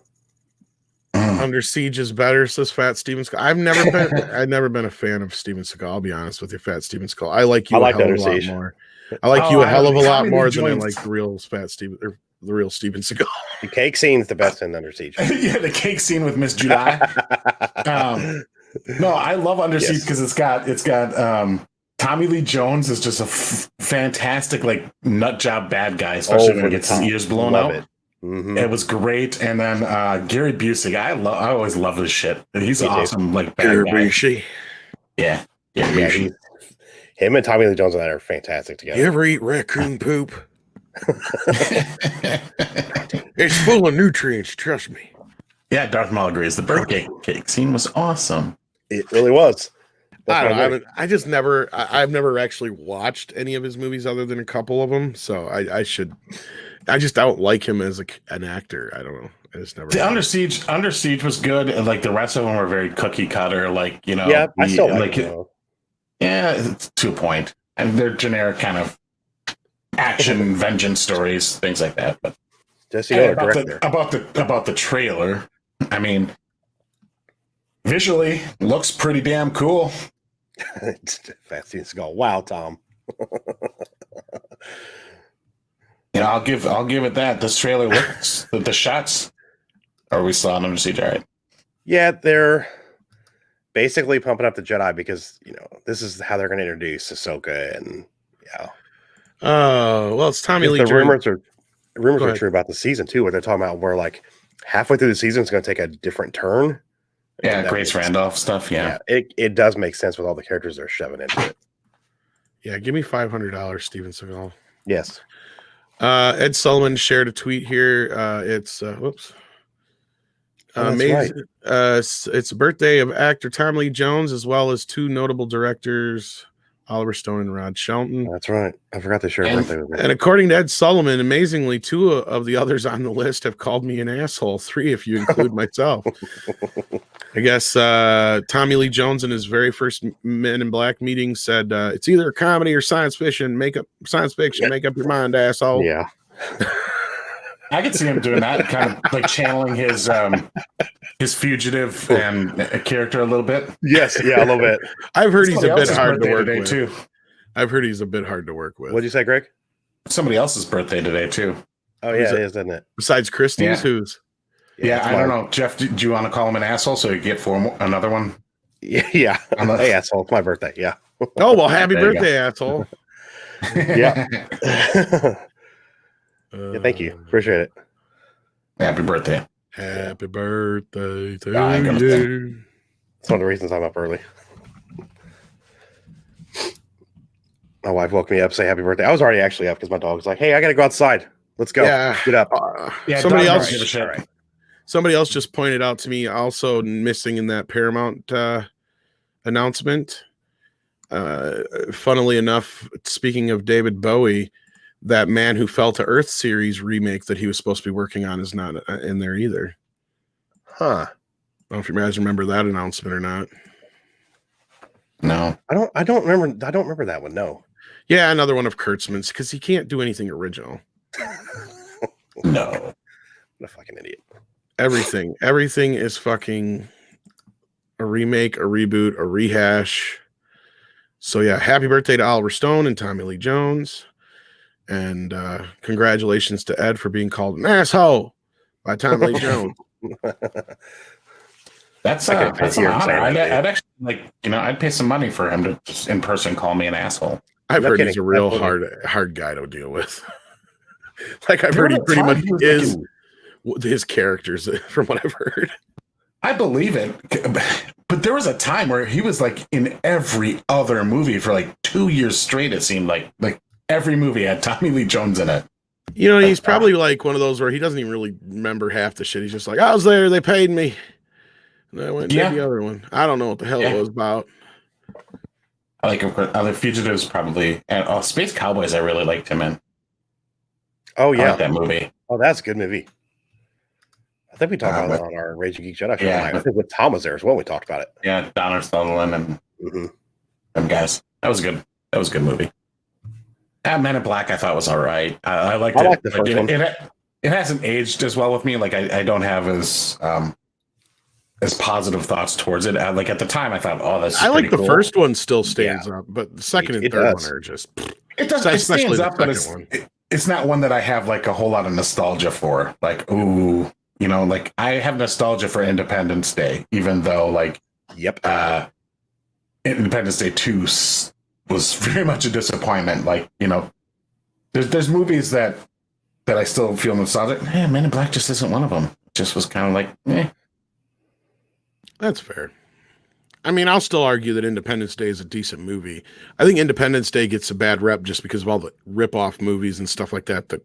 Under Siege is better, says Fat Steven Skull. I've never been a fan of Steven Seagal. I'll be honest with you, Fat Steven Skull. I like you I a like hell of a Under lot Siege. more. I like you a I hell of a don't- lot Tommy more Lee than I Jones- like the real Fat Steven or the real Steven Seagal. The cake scene's the best in Under Siege. Yeah, the cake scene with Miss July. No, I love Under Siege Yes. because it's got Tommy Lee Jones is just a fantastic like nut job bad guy, especially when Over he the gets his top. ears blown Love out. it. Mhm. It was great. And then Gary Busey, I always love his shit. He's Me an too. awesome like bad guy. She. Yeah. Yeah, Busey. him and Tommy Lee Jones and that are fantastic You together. ever eat raccoon poop? It's full of nutrients. Trust me. Yeah, Darth Maul agrees. The birthday cake scene was awesome. It really was. I don't That's know. I've never actually watched any of his movies other than a couple of them. So I just don't like him as an actor. I don't know. I just never. The Under Siege was good, and like the rest of them were very cookie cutter. Like Yeah, I still like it. Yeah, it's to a point, and they're generic kind of action vengeance stories, things like that. But Just so you know, about director. about the trailer, I mean, visually looks pretty damn cool. Fat Steven Seagal. Wow, Tom. You know, I'll give it that. This trailer looks the shots. Are we still on Under Siege? All right. Yeah, they're basically pumping up the Jedi because this is how they're going to introduce Ahsoka, and yeah. Oh well, it's Tommy Lee The Jones. rumors Go are ahead. true about the season too, where they're talking about where like halfway through the season it's going to take a different turn. Yeah, And that Grace makes- Randolph stuff. Yeah. it does make sense with all the characters they're shoving into it. Yeah, give me $500, Steven Seagal. Yes. Ed Sullivan shared a tweet here. It's whoops. Oh, that's Amazing. It's the birthday of actor Tom Lee Jones, as well as two notable directors, Oliver Stone and Rod Shelton. That's right. I forgot to share And- birthday with me. And according to Ed Sullivan, amazingly, two of the others on the list have called me an asshole. 3 if you include myself. I guess Tommy Lee Jones in his very first Men in Black meeting said, it's either a comedy or science fiction. Make up your mind, asshole. Yeah. I could see him doing that, kind of like channeling his fugitive and character a little bit. Yes. Yeah. A little bit. I've heard he's a Somebody bit else's hard to birthday work today, with. too. I've heard he's a bit hard to work with. What'd you say, Greg? Somebody else's birthday today too. Oh yeah, Who's it it? is, isn't it? Besides Christie's, Yeah. who's? Yeah, it's I don't mine. know, Jeff. Do you want to call him an asshole so you get another one? Yeah. Unless- Hey, asshole. It's my birthday. Yeah. Oh well, happy There you birthday, asshole. Yeah. Yeah, thank you. Appreciate it. Happy birthday. Happy birthday to Yeah, I ain't gonna you. It's one of the reasons I'm up early. My wife woke me up, say happy birthday. I was already actually up because my dog was like, "Hey, I gotta go outside. Let's go. Yeah. Get up." Yeah, somebody dogs else. don't give a shit. All right. Somebody else just pointed out to me, also missing in that Paramount announcement. Funnily enough, speaking of David Bowie, that Man Who Fell to Earth series remake that he was supposed to be working on is not in there either. Huh. I don't know if you guys remember that announcement or not. No. I don't remember that one. No. Yeah, another one of Kurtzman's because he can't do anything original. No. What a fucking idiot. Everything is fucking a remake, a reboot, a rehash. So yeah, happy birthday to Oliver Stone and Tommy Lee Jones. And congratulations to Ed for being called an asshole by Tommy Lee Jones. That's I can an hear him honor. saying that, I'd actually I'd pay some money for him to just in person call me an asshole. I've No heard kidding. he's a real Absolutely. hard guy to deal with. Like I've There heard was he a pretty time much he was is like his characters from what I've heard. I believe it, but there was a time where he was like in every other movie for like 2 years straight. It seemed like every movie had Tommy Lee Jones in it. You know, he's probably like one of those where he doesn't even really remember half the shit. He's just like, I was there, they paid me. And I went and did the other one. I don't know what the hell it was about. I like other Fugitives probably, and Space Cowboys. I really liked him in. Oh I yeah, like that movie. oh that's a good movie. I think we talked about that on our Raging Geek Jedi show. Yeah. I think with Tom was there as well. We talked about it. Yeah, Donald Sutherland and them guys. That was good. That was a good movie. Men in Black, I thought was all right. I liked it. I like the first one. It hasn't aged as well with me. Like I don't have as positive thoughts towards it. Like at the time, I thought, oh, this. Is I like the cool. first one still stands up, but the second and third one are just. It does. It Especially stands the up, but second it's not one that I have like a whole lot of nostalgia for. Like, ooh, like I have nostalgia for Independence Day, even though like, Independence Day 2 was very much a disappointment. Like, there's movies that I still feel nostalgic. Man, Men in Black just isn't one of them. It just was kind of like, eh. That's fair. I mean, I'll still argue that Independence Day is a decent movie. I think Independence Day gets a bad rep just because of all the rip-off movies and stuff like that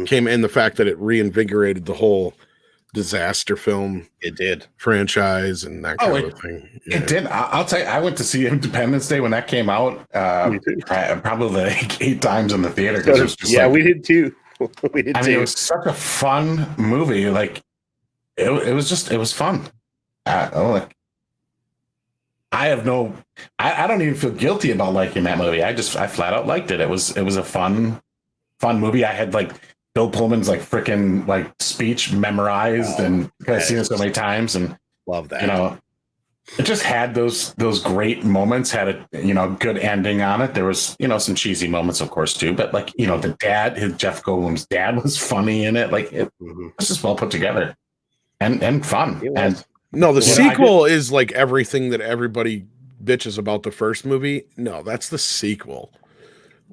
came in, the fact that it reinvigorated the whole disaster film franchise and that kind of thing. Yeah. It did. I'll tell you, I went to see Independence Day when that came out, probably like 8 times in the theater. It was just we did too. We did too. It was such a fun movie. Like it was fun. I don't even feel guilty about liking that movie. I flat out liked it. It was a fun movie. I had like Bill Pullman's like freaking like speech memorized, and I've seen it so many times, and love that. It just had those great moments. Had a good ending on it. There was some cheesy moments, of course, too. But like the dad, Jeff Goldblum's dad, was funny in it. Like it was just well put together and fun. And no, the sequel is like everything that everybody bitches about the first movie. No, that's the sequel.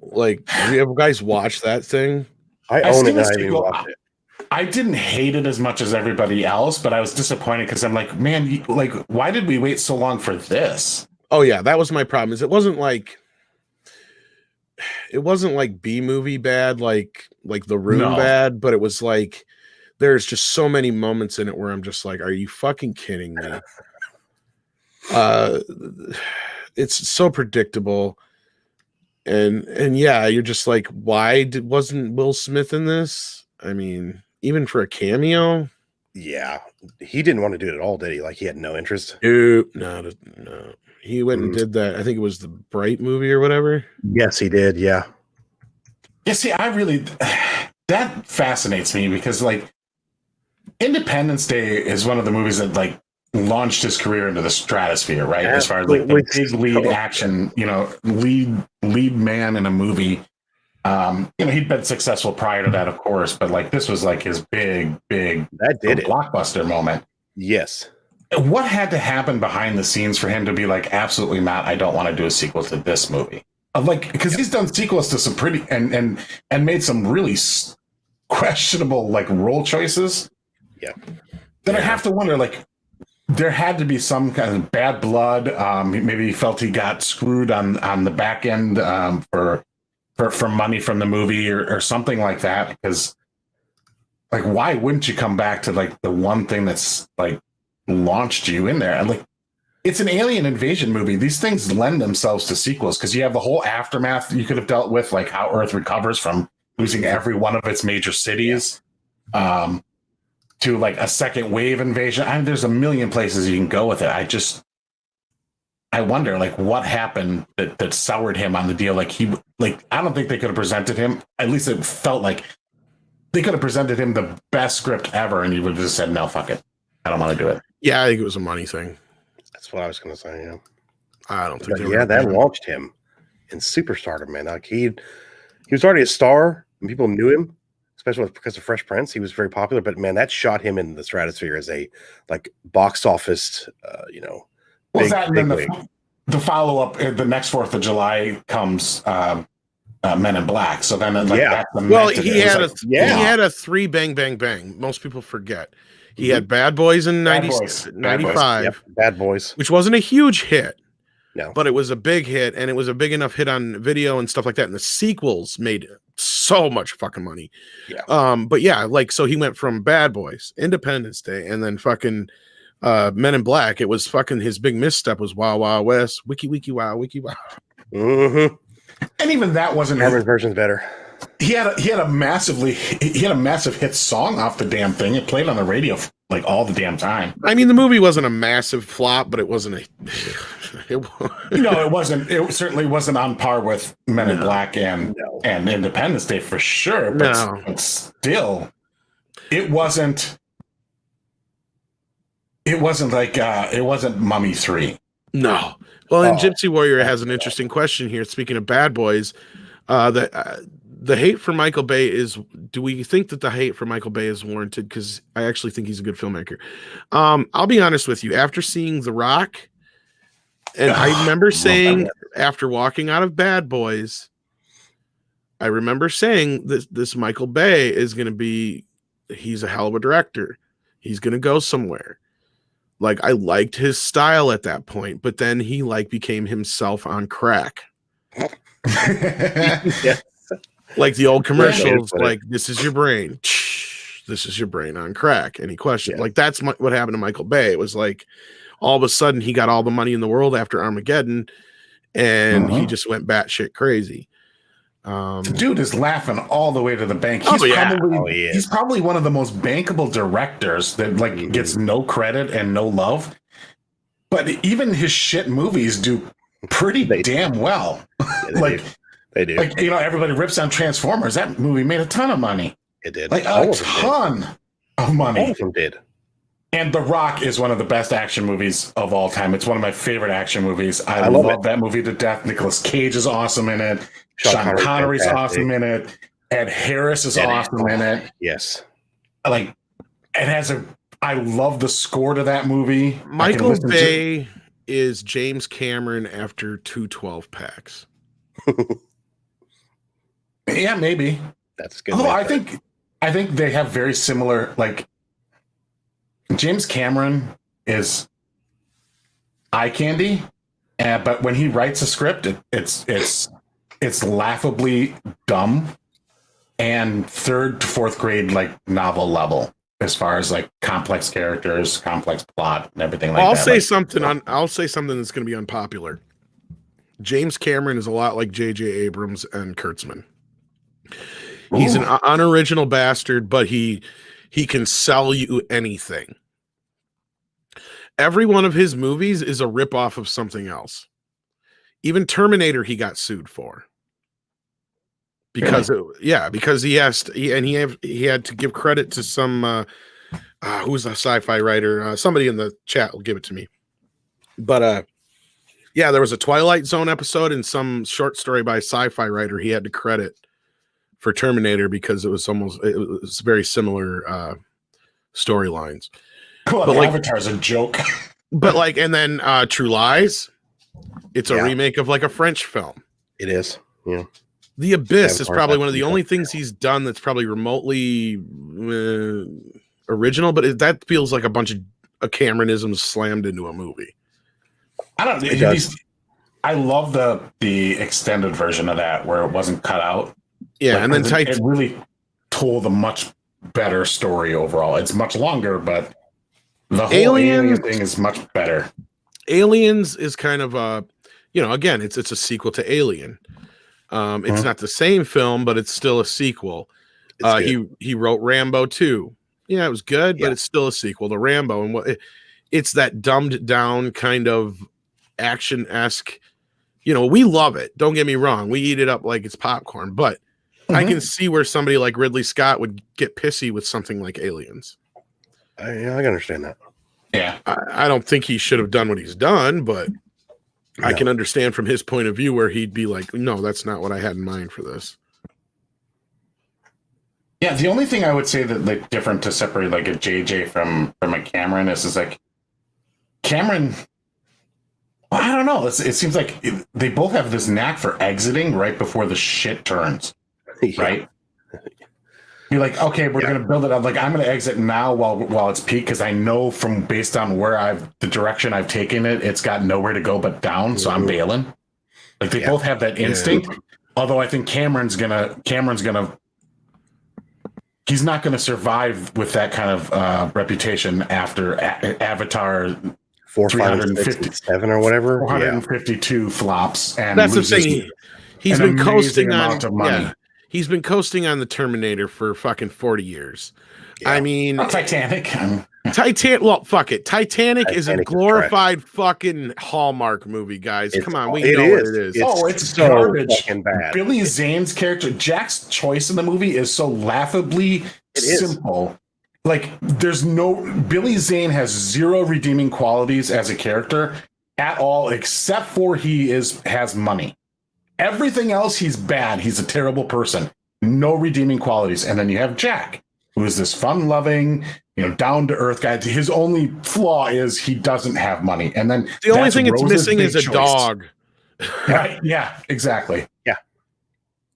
Like, have you ever guys watched that thing? I own it and I haven't watched it. I didn't hate it as much as everybody else, but I was disappointed because I'm like, man, why did we wait so long for this? Oh yeah, that was my problem. Is it wasn't like B movie bad, like The Room bad, but it was like there's just so many moments in it where I'm just like, are you fucking kidding me? It's so predictable. And yeah, you're just like, why wasn't Will Smith in this? I mean, even for a cameo? Yeah. He didn't want to do it at all, did he? Like he had no interest? No. He went and did that. I think it was the Bright movie or whatever. Yes, he did. Yeah. Yeah, see, that fascinates me because like Independence Day is one of the movies that like launched his career into the stratosphere, right? As far as like the big lead action, lead man in a movie. He'd been successful prior to that, of course, but like this was like his big blockbuster moment. Yes. What had to happen behind the scenes for him to be like, absolutely not, I don't want to do a sequel to this movie? Like, because he's done sequels to some pretty and made some really questionable like role choices. Yeah. Then I have to wonder, like, there had to be some kind of bad blood. Maybe he felt he got screwed on the back end for money from the movie or something like that. Because, like, why wouldn't you come back to like the one thing that's like launched you in there? And like, it's an alien invasion movie. These things lend themselves to sequels because you have the whole aftermath you could have dealt with, like how Earth recovers from losing every one of its major cities. To like a second wave invasion. I mean, there's a million places you can go with it. I wonder like what happened that soured him on the deal. Like I don't think they could have presented him. At least it felt like they could have presented him the best script ever. And he would have just said, no, fuck it. I don't want to do it. Yeah. I think it was a money thing. That's what I was going to say. Yeah. I don't think. That launched him in superstardom, man. Like he was already a star and people knew him. especially because of Fresh Prince. He was very popular, but man, that shot him in the stratosphere as a like box office, Was that and then the follow up? The next 4th of July comes Men in Black. So then, that's the well, he had a 3 bang bang bang. Most people forget he had Bad Boys in 95, Yep, Bad Boys, which wasn't a huge hit. No, but it was a big hit, and it was a big enough hit on video and stuff like that. And the sequels made so much fucking money. Yeah. But yeah, like, so he went from Bad Boys, Independence Day, and then fucking Men in Black. It was fucking his big misstep was Wild Wild West, Wiki Wiki Wow, Wiki Wow. Mm-hmm. And even that wasn't Cameron's version's better. He had a massive hit song off the damn thing. It played on the radio like all the damn time. I mean, the movie wasn't a massive flop, but it wasn't a. It wasn't. It certainly wasn't on par with Men in Black and Independence Day for sure. But still, it wasn't. It wasn't like it wasn't Mummy 3. No. Well, and Gypsy Warrior has an interesting question here. Speaking of Bad Boys, the hate for Michael Bay is. Do we think that the hate for Michael Bay is warranted? Because I actually think he's a good filmmaker. I'll be honest with you. After seeing The Rock, and I remember saying after walking out of Bad Boys, I remember saying this Michael Bay is going to be. He's a hell of a director. He's going to go somewhere. Like, I liked his style at that point, but then he became himself on crack. Yeah. Like the old commercials, like, this is your brain. This is your brain on crack. Any question? Yeah. Like, that's what happened to Michael Bay. It was like, all of a sudden, he got all the money in the world after Armageddon, and he just went batshit crazy. The dude is laughing all the way to the bank. He's probably one of the most bankable directors that gets no credit and no love. But even his shit movies do pretty damn well. They do. Like, everybody rips on Transformers. That movie made a ton of money. It did. Like a ton of money. All of them did. And The Rock is one of the best action movies of all time. It's one of my favorite action movies. I love that movie to death. Nicolas Cage is awesome in it. Sean Connery's awesome in it. Ed Harris is awesome in it. Yes. Like, I love the score to that movie. Michael Bay is James Cameron after 2 12-packs. Yeah, maybe. That's good. Although I think they have very similar, like, James Cameron is eye candy, but when he writes a script, it's laughably dumb and 3rd to 4th grade like novel level as far as like complex characters, complex plot, and everything like that. I'll say something that's going to be unpopular. James Cameron is a lot like J.J. Abrams and Kurtzman. He's an unoriginal bastard, but he can sell you anything. Every one of his movies is a ripoff of something else. Even Terminator, he got sued for. Because he had to give credit to some who's a sci-fi writer. Somebody in the chat will give it to me. But there was a Twilight Zone episode and some short story by a sci-fi writer he had to credit for Terminator because it was very similar storylines. Well, but Avatar's a joke. But and then True Lies, it's a remake of like a French film. It is. Yeah. The Abyss is probably one of the only things he's done that's probably remotely original, but that feels like a bunch of Cameronisms slammed into a movie. I don't know. I love the extended version of that where it wasn't cut out. Yeah, and then it really told a much better story overall. It's much longer, but the whole alien thing is much better. Aliens is kind of again, it's a sequel to Alien. It's not the same film, but it's still a sequel. He wrote Rambo 2. Yeah, it was good, but it's still a sequel to Rambo. And it's that dumbed down kind of action-esque. We love it. Don't get me wrong. We eat it up like it's popcorn, but I can see where somebody like Ridley Scott would get pissy with something like Aliens. I can understand that. Yeah. I don't think he should have done what he's done, but I can understand from his point of view where he'd be like, no, that's not what I had in mind for this. Yeah, the only thing I would say that like different to separate like a JJ from a Cameron is like Cameron. Well, I don't know. It seems like they both have this knack for exiting right before the shit turns. Yeah. Right. You're like, okay, we're gonna build it up. Like I'm gonna exit now while it's peak because I know from based on where the direction I've taken it, it's got nowhere to go but down. So I'm bailing. Like they both have that instinct. Although I think Cameron's gonna he's not going to survive with that kind of reputation after Avatar 457 or whatever. 452 flops, and that's the thing. He's been coasting on money. Yeah, he's been coasting on the Terminator for fucking 40 years. Yeah. I mean, Titanic. Well, fuck it. Titanic is a glorified fucking Hallmark movie, guys. Come on, we know what it is. It's so garbage. Fucking bad. Billy Zane's character, Jack's choice in the movie is so laughably simple. Like, there's no Billy Zane has zero redeeming qualities as a character at all, except for he has money. Everything else, he's bad. He's a terrible person. No redeeming qualities. And then you have Jack, who is this fun-loving, down to earth guy. His only flaw is he doesn't have money. And then the only thing it's missing is a dog. Right? Yeah, exactly. Yeah.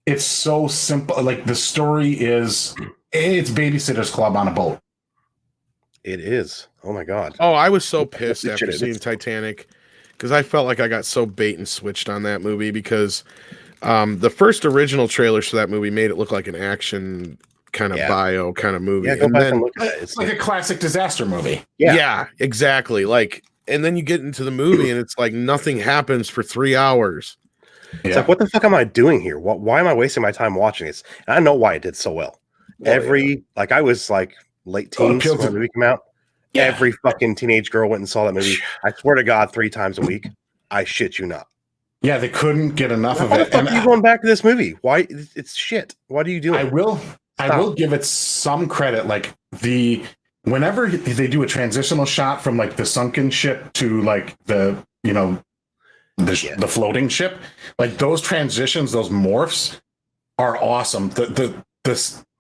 It's so simple. Like the story it's Babysitter's Club on a boat. It is. Oh my God. Oh, I was so pissed after seeing Titanic because I felt like I got so bait and switched on that movie because the first original trailers for that movie made it look like an action kind of bio kind of movie. Yeah, go back and look at it. It's like a classic disaster movie. Yeah, exactly. Like, and then you get into the movie and it's like nothing happens for 3 hours. It's like, what the fuck am I doing here? Why am I wasting my time watching this? And I know why it did so well. I was like late teens when the movie came out. Yeah. Every fucking teenage girl went and saw that movie. I swear to God, 3 times a week. I shit you not. Yeah, they couldn't get enough of it. Why the fuck are you going back to this movie? Why? It's shit. What are you doing? I will give it some credit. Like whenever they do a transitional shot from like the sunken ship to like the floating ship, like those transitions, those morphs are awesome. The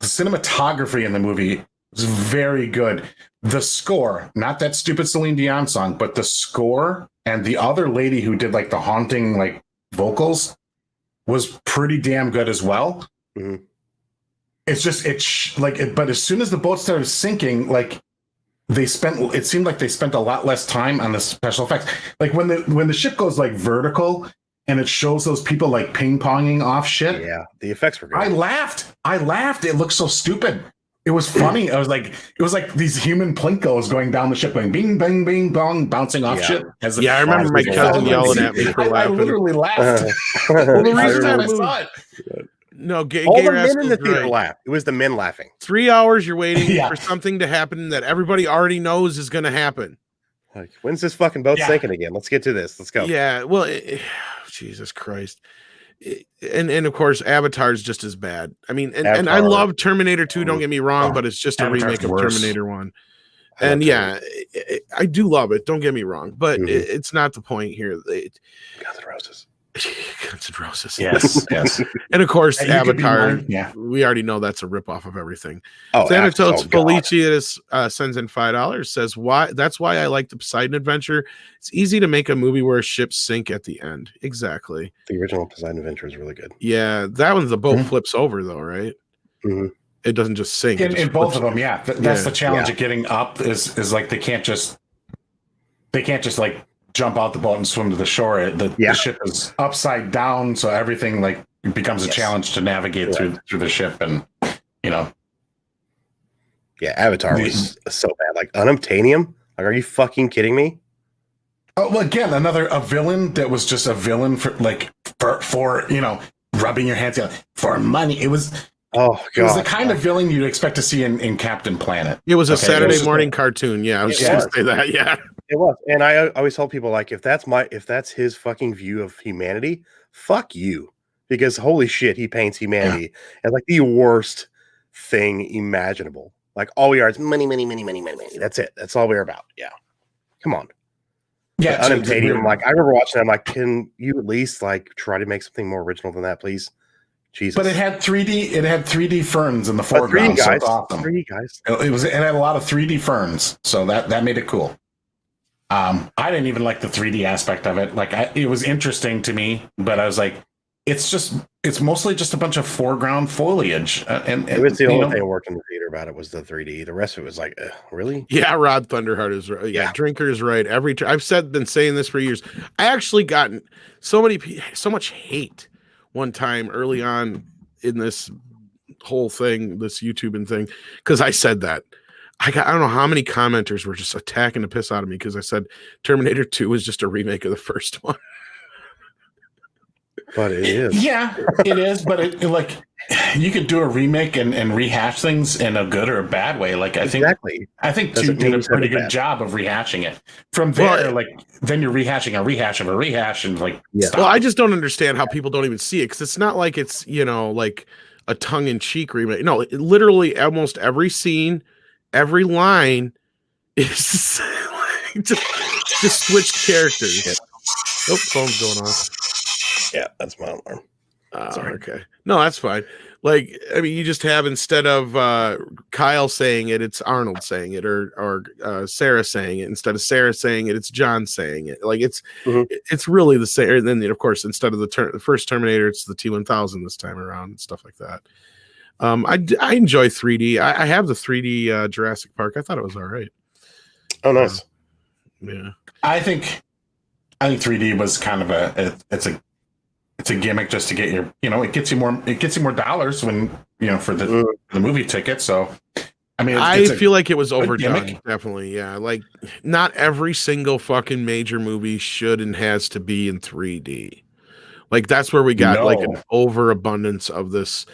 cinematography in the movie is very good. The score, not that stupid Celine Dion song, but the score and the other lady who did like the haunting like vocals was pretty damn good as well. Mm-hmm. But as soon as the boat started sinking, like it seemed like they spent a lot less time on the special effects. Like when the ship goes like vertical and it shows those people like ping-ponging off shit. Yeah, the effects were good. I laughed. It looked so stupid. It was funny. It was like these human plinkos going down the ship, going bing, bing, bing, bong, bouncing off shit. I remember my cousin yelling at me for laughing. I literally laughed. Well, the reason I saw it. No, all the men in the theater laughed. It was the men laughing. 3 hours you're waiting for something to happen that everybody already knows is going to happen. Like, when's this fucking boat sinking again? Let's get to this. Let's go. Yeah, well, Jesus Christ. And of course, Avatar's just as bad. I mean, and I love Terminator 2, don't get me wrong, but it's just a remake of Terminator 1. And I do love it, don't get me wrong, but it's not the point here. Guns N' Roses. Guns N' Roses. Yes. And of course, Avatar. We already know that's a ripoff of everything. Thanatos Felicius sends in $5. Says that's why I like the Poseidon Adventure. It's easy to make a movie where ships sink at the end. Exactly. The original Poseidon Adventure is really good. Yeah, that one's the boat flips over though, right? Mm-hmm. It doesn't just sink. In both of them, yeah. That's the challenge of getting up. Is like they can't just like jump out the boat and swim to the shore. The ship is upside down, so everything like becomes a challenge to navigate through the ship, and Avatar was so bad. Like unobtainium. Like, are you fucking kidding me? Oh, well, again, a villain that was just a villain for rubbing your hands together for money. It was. Oh God! It was the kind of villain you'd expect to see in Captain Planet. It was a Saturday morning cartoon. Yeah, I was just gonna say that. Yeah. It was, and I always tell people, like, if that's his fucking view of humanity, fuck you, because holy shit, he paints humanity as like the worst thing imaginable. Like all we are is money. That's it. That's all we're about. Yeah, come on. Yeah, unobtainium. Like I remember watching that. I'm like, can you at least like try to make something more original than that, please? Jesus. But it had 3D. It had 3D ferns in the But 3D foreground. So guys, it's awesome. 3D guys. It had a lot of 3D ferns, so that made it cool. I didn't even like the 3D aspect of it. Like it was interesting to me, but I was like, it's mostly just a bunch of foreground foliage. And It was the only thing that worked in the theater about it was the 3D. The rest of it was like, really? Yeah, Rod Thunderheart is right. Yeah, Drinker is right. I've been saying this for years. I actually gotten so much hate one time early on in this whole thing, this YouTubing thing, because I said that. I don't know how many commenters were just attacking the piss out of me because I said Terminator 2 was just a remake of the first one. But it is. Yeah, it is. But it like you could do a remake and rehash things in a good or a bad way. Like I think 2 did a pretty good job of rehashing it. From there, then you're rehashing a rehash of a rehash and like. Yeah. Well, I just don't understand how people don't even see it because it's not like it's like a tongue-in-cheek remake. No, literally almost every scene, every line is just switched characters. Yeah. Oh, phone's going off. Yeah, that's my alarm. Sorry. Okay. No, that's fine. Like, I mean, you just have instead of Kyle saying it, it's Arnold saying it, or Sarah saying it. Instead of Sarah saying it, it's John saying it. Like it's really the same. And then of course, instead of the first Terminator, it's the T-1000 this time around and stuff like that. I enjoy 3D. I have the 3D Jurassic Park. I thought it was all right. Oh, nice. Yeah. I think 3D was kind of it's a gimmick just to get your, it gets you more dollars when, for the movie ticket. So, I mean, I feel like it was overdone. Definitely. Yeah. Like not every single fucking major movie should and has to be in 3D. Like that's where we got like an overabundance of this.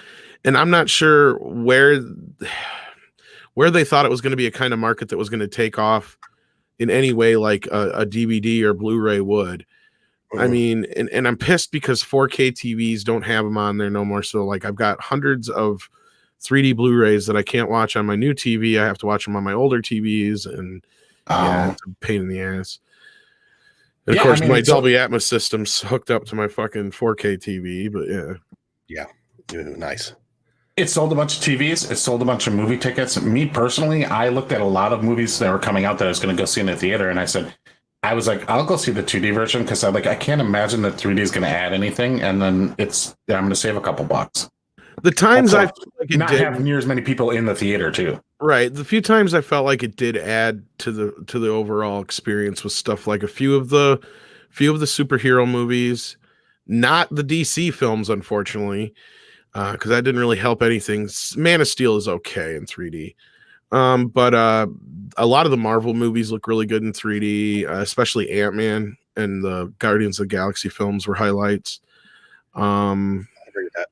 And I'm not sure where they thought it was going to be a kind of market that was going to take off in any way like a DVD or Blu-ray would. I mean, and I'm pissed because 4K TVs don't have them on there no more. So like I've got hundreds of 3D Blu-rays that I can't watch on my new TV. I have to watch them on my older TVs, and it's a pain in the ass. And of course, my Dolby Atmos system's hooked up to my fucking 4K TV. But yeah, nice. It sold a bunch of TVs. It sold a bunch of movie tickets. Me personally, I looked at a lot of movies that were coming out that I was going to go see in the theater, and I was like, I'll go see the 2D version because I can't imagine that 3D is going to add anything, and then I'm going to save a couple bucks. The times I not have near as many people in the theater too. Right. The few times I felt like it did add to the overall experience was stuff like a few of the superhero movies, not the DC films, unfortunately, because that didn't really help anything. Man of Steel is okay in 3D. But a lot of the Marvel movies look really good in 3D, especially Ant-Man and the Guardians of the Galaxy films were highlights. I agree with that.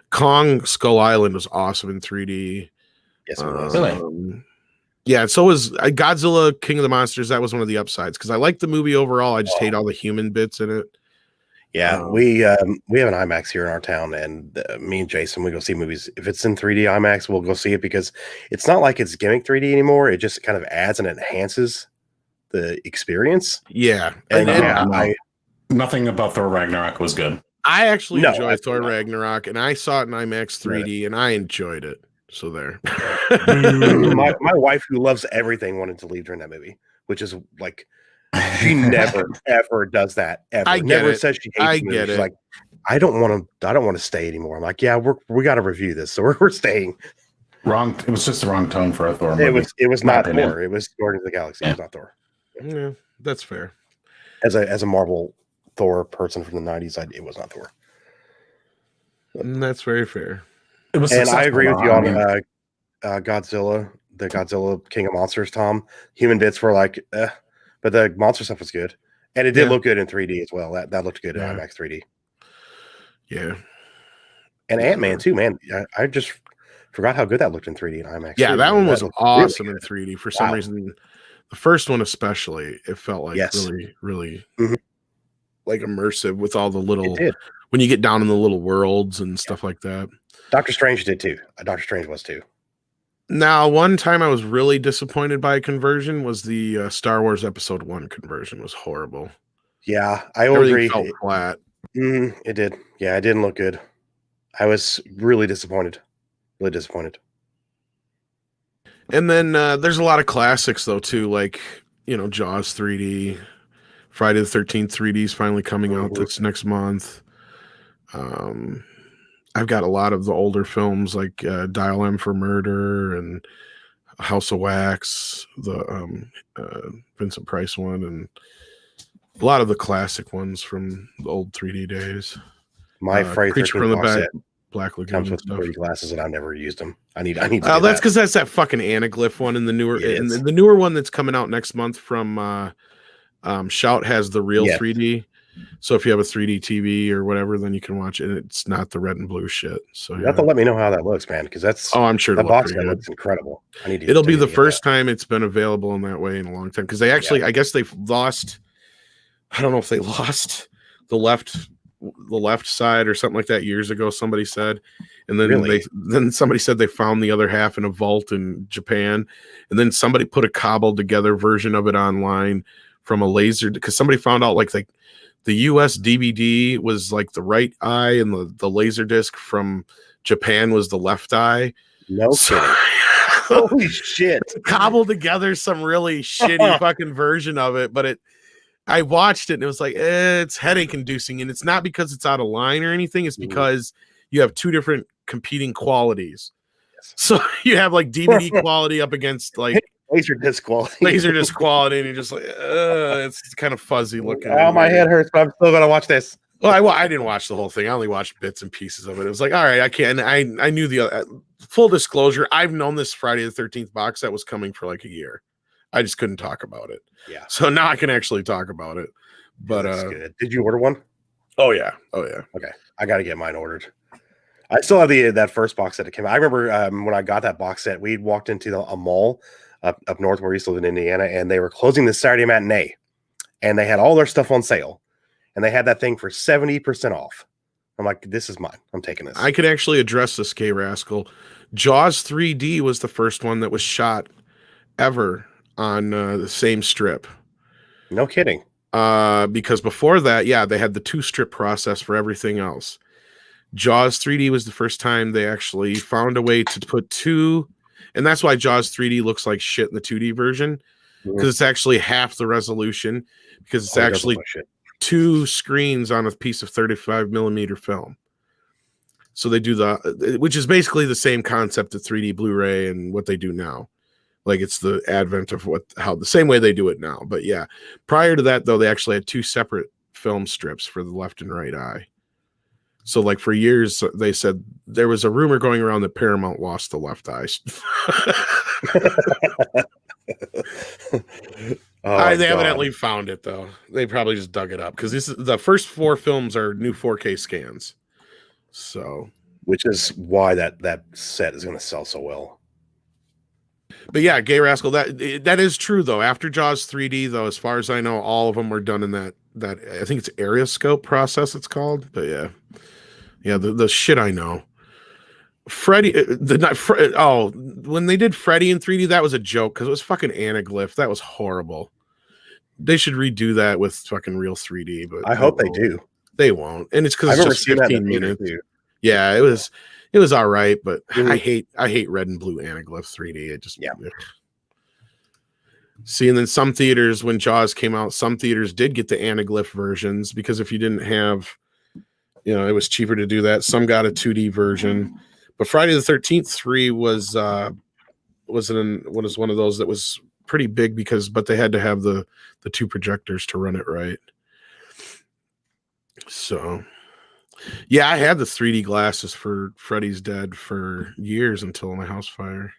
Kong Skull Island was awesome in 3D. Yes, it was. Really? Yeah, so was Godzilla King of the Monsters. That was one of the upsides because I like the movie overall. I just hate all the human bits in it. Yeah, we have an IMAX here in our town, and me and Jason, we go see movies. If it's in 3D IMAX, we'll go see it because it's not like it's gimmick 3D anymore. It just kind of adds and enhances the experience. Yeah, and nothing about Thor Ragnarok was good. I actually enjoyed Thor Ragnarok, and I saw it in IMAX 3D, and I enjoyed it. So there. my wife, who loves everything, wanted to leave during that movie, which is like. She never ever does that ever. I never it. says she hates I the get movie. She's it. like, I don't want to stay anymore. I'm like, yeah, we got to review this, so we're staying. Wrong. It was just the wrong tone for a Thor movie. It was not Thor. It was Guardians of the Galaxy. It was not Thor. Yeah, that's fair. As a Marvel Thor person from the 90s, it was not Thor. That's very fair. It was, and I agree with you on Godzilla, the Godzilla King of Monsters. Tom, human bits were like, but the monster stuff was good, and it did look good in 3D as well. That looked good in IMAX 3D. Yeah, and Ant-Man too, man. I just forgot how good that looked in 3D and IMAX. Yeah, that one was awesome in 3D for some reason. The first one especially, it felt like really, really like immersive with all the little when you get down in the little worlds and stuff like that. Doctor Strange did too. Doctor Strange was too. Now, one time I was really disappointed by a conversion was the Star Wars Episode 1 conversion. Was horrible. Yeah, I will agree. Felt flat. It did. Yeah, it didn't look good. I was really disappointed. Really disappointed. And then there's a lot of classics though too, like Jaws 3D, Friday the 13th 3D is finally coming out this next month. I've got a lot of the older films like Dial M for Murder and House of Wax, the Vincent Price one, and a lot of the classic ones from the old 3D days. My Friday Creature 13th from the box Back, set Black Lagoon comes and with stuff. 3D glasses, and I've never used them. I need to do That's that. because that's that fucking anaglyph one, and the newer It and is. the newer one that's coming out next month from Shout has the real Yes. 3D. So if you have a 3D TV or whatever, then you can watch it. It's not the red and blue shit. So You have to let me know how that looks, man, because that's I'm sure that it'll look box pretty set good. looks incredible. It'll be the get first time it's been available in that way in a long time, because they actually, I guess they've lost. I don't know if they lost the left side or something like that years ago. Somebody said, and then then somebody said they found the other half in a vault in Japan, and then somebody put a cobbled together version of it online from a laser, because somebody found out like the US DVD was like the right eye, and the laser disc from Japan was the left eye. No kidding. Holy shit. Cobbled together some really shitty fucking version of it, but I watched it and it was like, it's headache inducing, and it's not because it's out of line or anything. It's because you have two different competing qualities. So you have like DVD quality up against like laser disc quality, and you're just like, it's kind of fuzzy looking. Oh, my head hurts, but I'm still gonna watch this. Well, I didn't watch the whole thing. I only watched bits and pieces of it. It was like, all right, I can't. I knew full disclosure. I've known this Friday the 13th box set was coming for like a year. I just couldn't talk about it. Yeah. So now I can actually talk about it. But that's good. Did you order one? Oh yeah. Okay, I got to get mine ordered. I still have that first box set that came out. I remember when I got that box set, we walked into a mall up north where we used to live in Indiana, and they were closing this Saturday matinee, and they had all their stuff on sale, and they had that thing for 70% off. I'm like, this is mine. I'm taking this. I could actually address this, K Rascal. Jaws 3D was the first one that was shot ever on the same strip. No kidding. Because before that, they had the 2-strip process for everything else. Jaws 3D was the first time they actually found a way to put 2, and that's why Jaws 3D looks like shit in the 2D version, because it's actually half the resolution, because it's actually 2 screens on a piece of 35 millimeter film. So they do which is basically the same concept of 3D Blu-ray and what they do now. Like it's the advent of the same way they do it now. But yeah, prior to that though, they actually had 2 separate film strips for the left and right eye. So like for years, they said there was a rumor going around that Paramount lost the left eye. They evidently found it though. They probably just dug it up, because the first 4 films are new 4K scans. So, which is why that set is going to sell so well. But yeah, Gay Rascal, that is true though. After Jaws 3D though, as far as I know, all of them were done in that I think it's Arioscope process it's called. But yeah, the shit I know. Freddy, when they did Freddy in 3D, that was a joke because it was fucking anaglyph. That was horrible. They should redo that with fucking real 3D. But I hope they do. They won't, and it's because it's just 15 minutes. Yeah, it was all right, but I hate red and blue anaglyph 3D. It just See, and then some theaters, when Jaws came out, some theaters did get the anaglyph versions, because if you didn't have, it was cheaper to do that. Some got a 2D version, but Friday the 13th 3 was one of those that was pretty big, but they had to have the 2 projectors to run it right. So, yeah, I had the 3D glasses for Freddy's Dead for years until my house fire.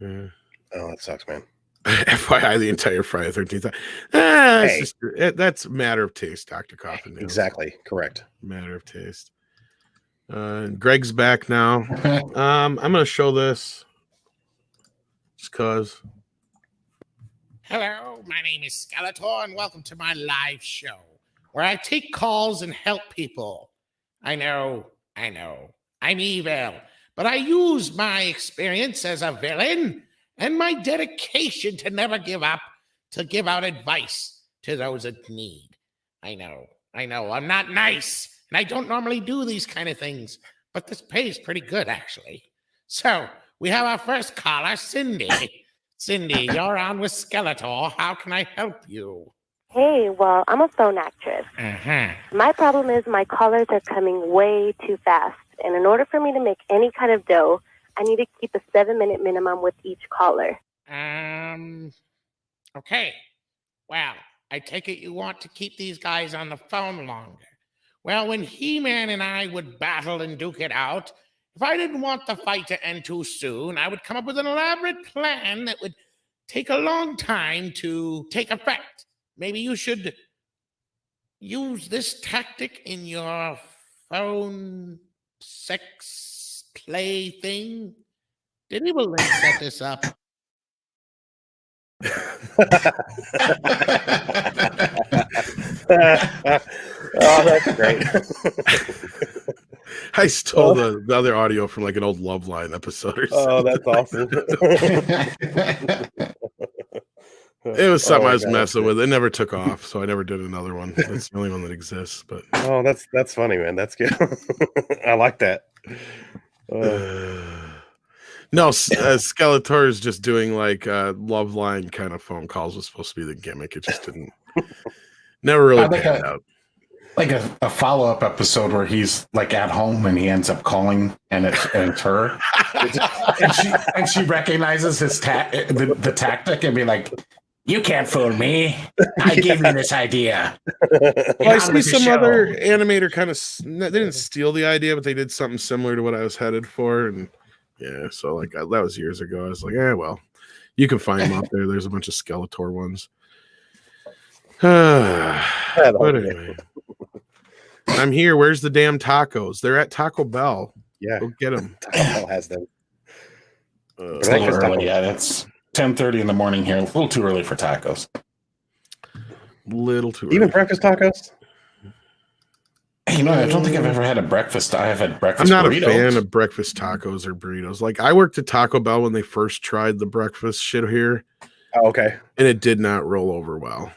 Yeah. Oh, that sucks, man. FYI, the entire Friday the 13th. That's a matter of taste, Dr. Coffin. Exactly. Correct. Matter of taste. Greg's back now. I'm going to show this just because. Hello, my name is Skeletor, and welcome to my live show, where I take calls and help people. I know, I'm evil, but I use my experience as a villain and my dedication to never give up to give out advice to those in need. I know, I'm not nice, and I don't normally do these kind of things, but this pays pretty good, actually. So we have our first caller, Cindy. Cindy, you're on with Skeletor. How can I help you? Hey, well, I'm a phone actress. My problem is my callers are coming way too fast. And in order for me to make any kind of dough, I need to keep a 7-minute minimum with each caller. Okay. Well, I take it you want to keep these guys on the phone longer. Well, when He-Man and I would battle and duke it out, if I didn't want the fight to end too soon, I would come up with an elaborate plan that would take a long time to take effect. Maybe you should use this tactic in your phone sex play thing. Did Evil Lynn set this up? Oh, that's great. I stole the other audio from like an old Love Line episode or something. Oh, that's awesome. It was something I was messing with. It never took off, so I never did another one. That's the only one that exists. But oh, that's funny, man. That's good. I like that. No, Skeletor is just doing like Love Line kind of phone calls was supposed to be the gimmick. It just didn't. Never really panned out. Like a follow-up episode where he's like at home and he ends up calling and it's her, and she recognizes his the tactic and be like, "You can't fool me. I gave you this idea." Well, I see some other animator kind of they didn't steal the idea, but they did something similar to what I was headed for, and yeah, so like that was years ago. I was like, yeah, well, you can find them out there. There's a bunch of Skeletor ones. But anyway, I'm here. Where's the damn tacos? They're at Taco Bell. Yeah, go get them. Taco Bell has them. It's a little early. Yeah, it's 10:30 in the morning here. A little too early for tacos. Little too Even early. breakfast tacos. You know, I don't think I've ever had a breakfast. I have had breakfast. I'm not burritos. a fan of breakfast tacos or burritos. Like I worked at Taco Bell when they first tried the breakfast shit here. Oh, okay. And it did not roll over well.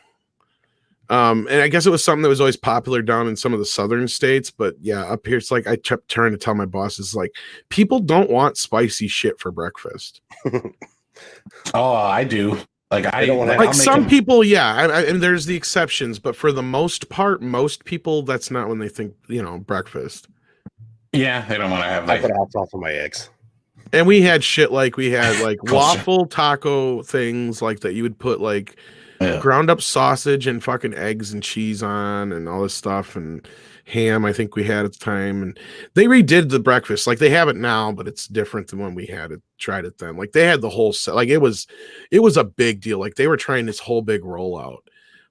And I guess it was something that was always popular down in some of the southern states, but yeah, up here it's like I kept trying to tell my bosses like people don't want spicy shit for breakfast. Oh, I do. Like I don't want like some people, yeah, and there's the exceptions, but for the most part, most people that's not when they think breakfast. Yeah, they don't want to have. I put hot sauce on my eggs. And we had shit like we had like waffle taco things like that you would put like ground up sausage and fucking eggs and cheese on and all this stuff and ham I think we had at the time, and they redid the breakfast like they have it now, but it's different than when we tried it then. Like they had the whole set, like it was a big deal. Like they were trying this whole big rollout.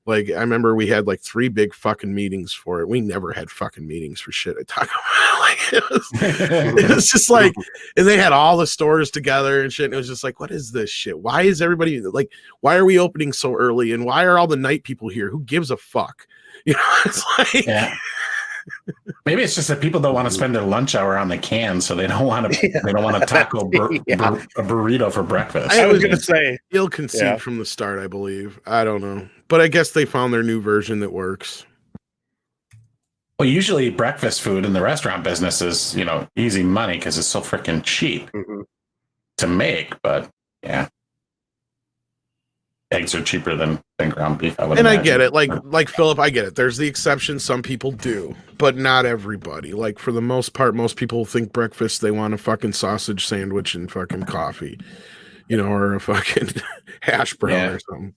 Like I remember we had like 3 big fucking meetings for it. We never had fucking meetings for shit at Taco Bell. Like it was just like, and they had all the stores together and shit. And it was just like, what is this shit? Why is everybody like, why are we opening so early? And why are all the night people here? Who gives a fuck? It's like, maybe it's just that people don't want to spend their lunch hour on the can, so they don't want to. They don't want to taco a burrito for breakfast. I was gonna say ill-conceived from the start. I believe. I don't know, but I guess they found their new version that works. Well, usually breakfast food in the restaurant business is easy money because it's so freaking cheap to make. But yeah. Eggs are cheaper than ground beef. I get it. Like Philip, I get it. There's the exception. Some people do, but not everybody. Like for the most part, most people think breakfast, they want a fucking sausage sandwich and fucking coffee, or a fucking hash brown or something,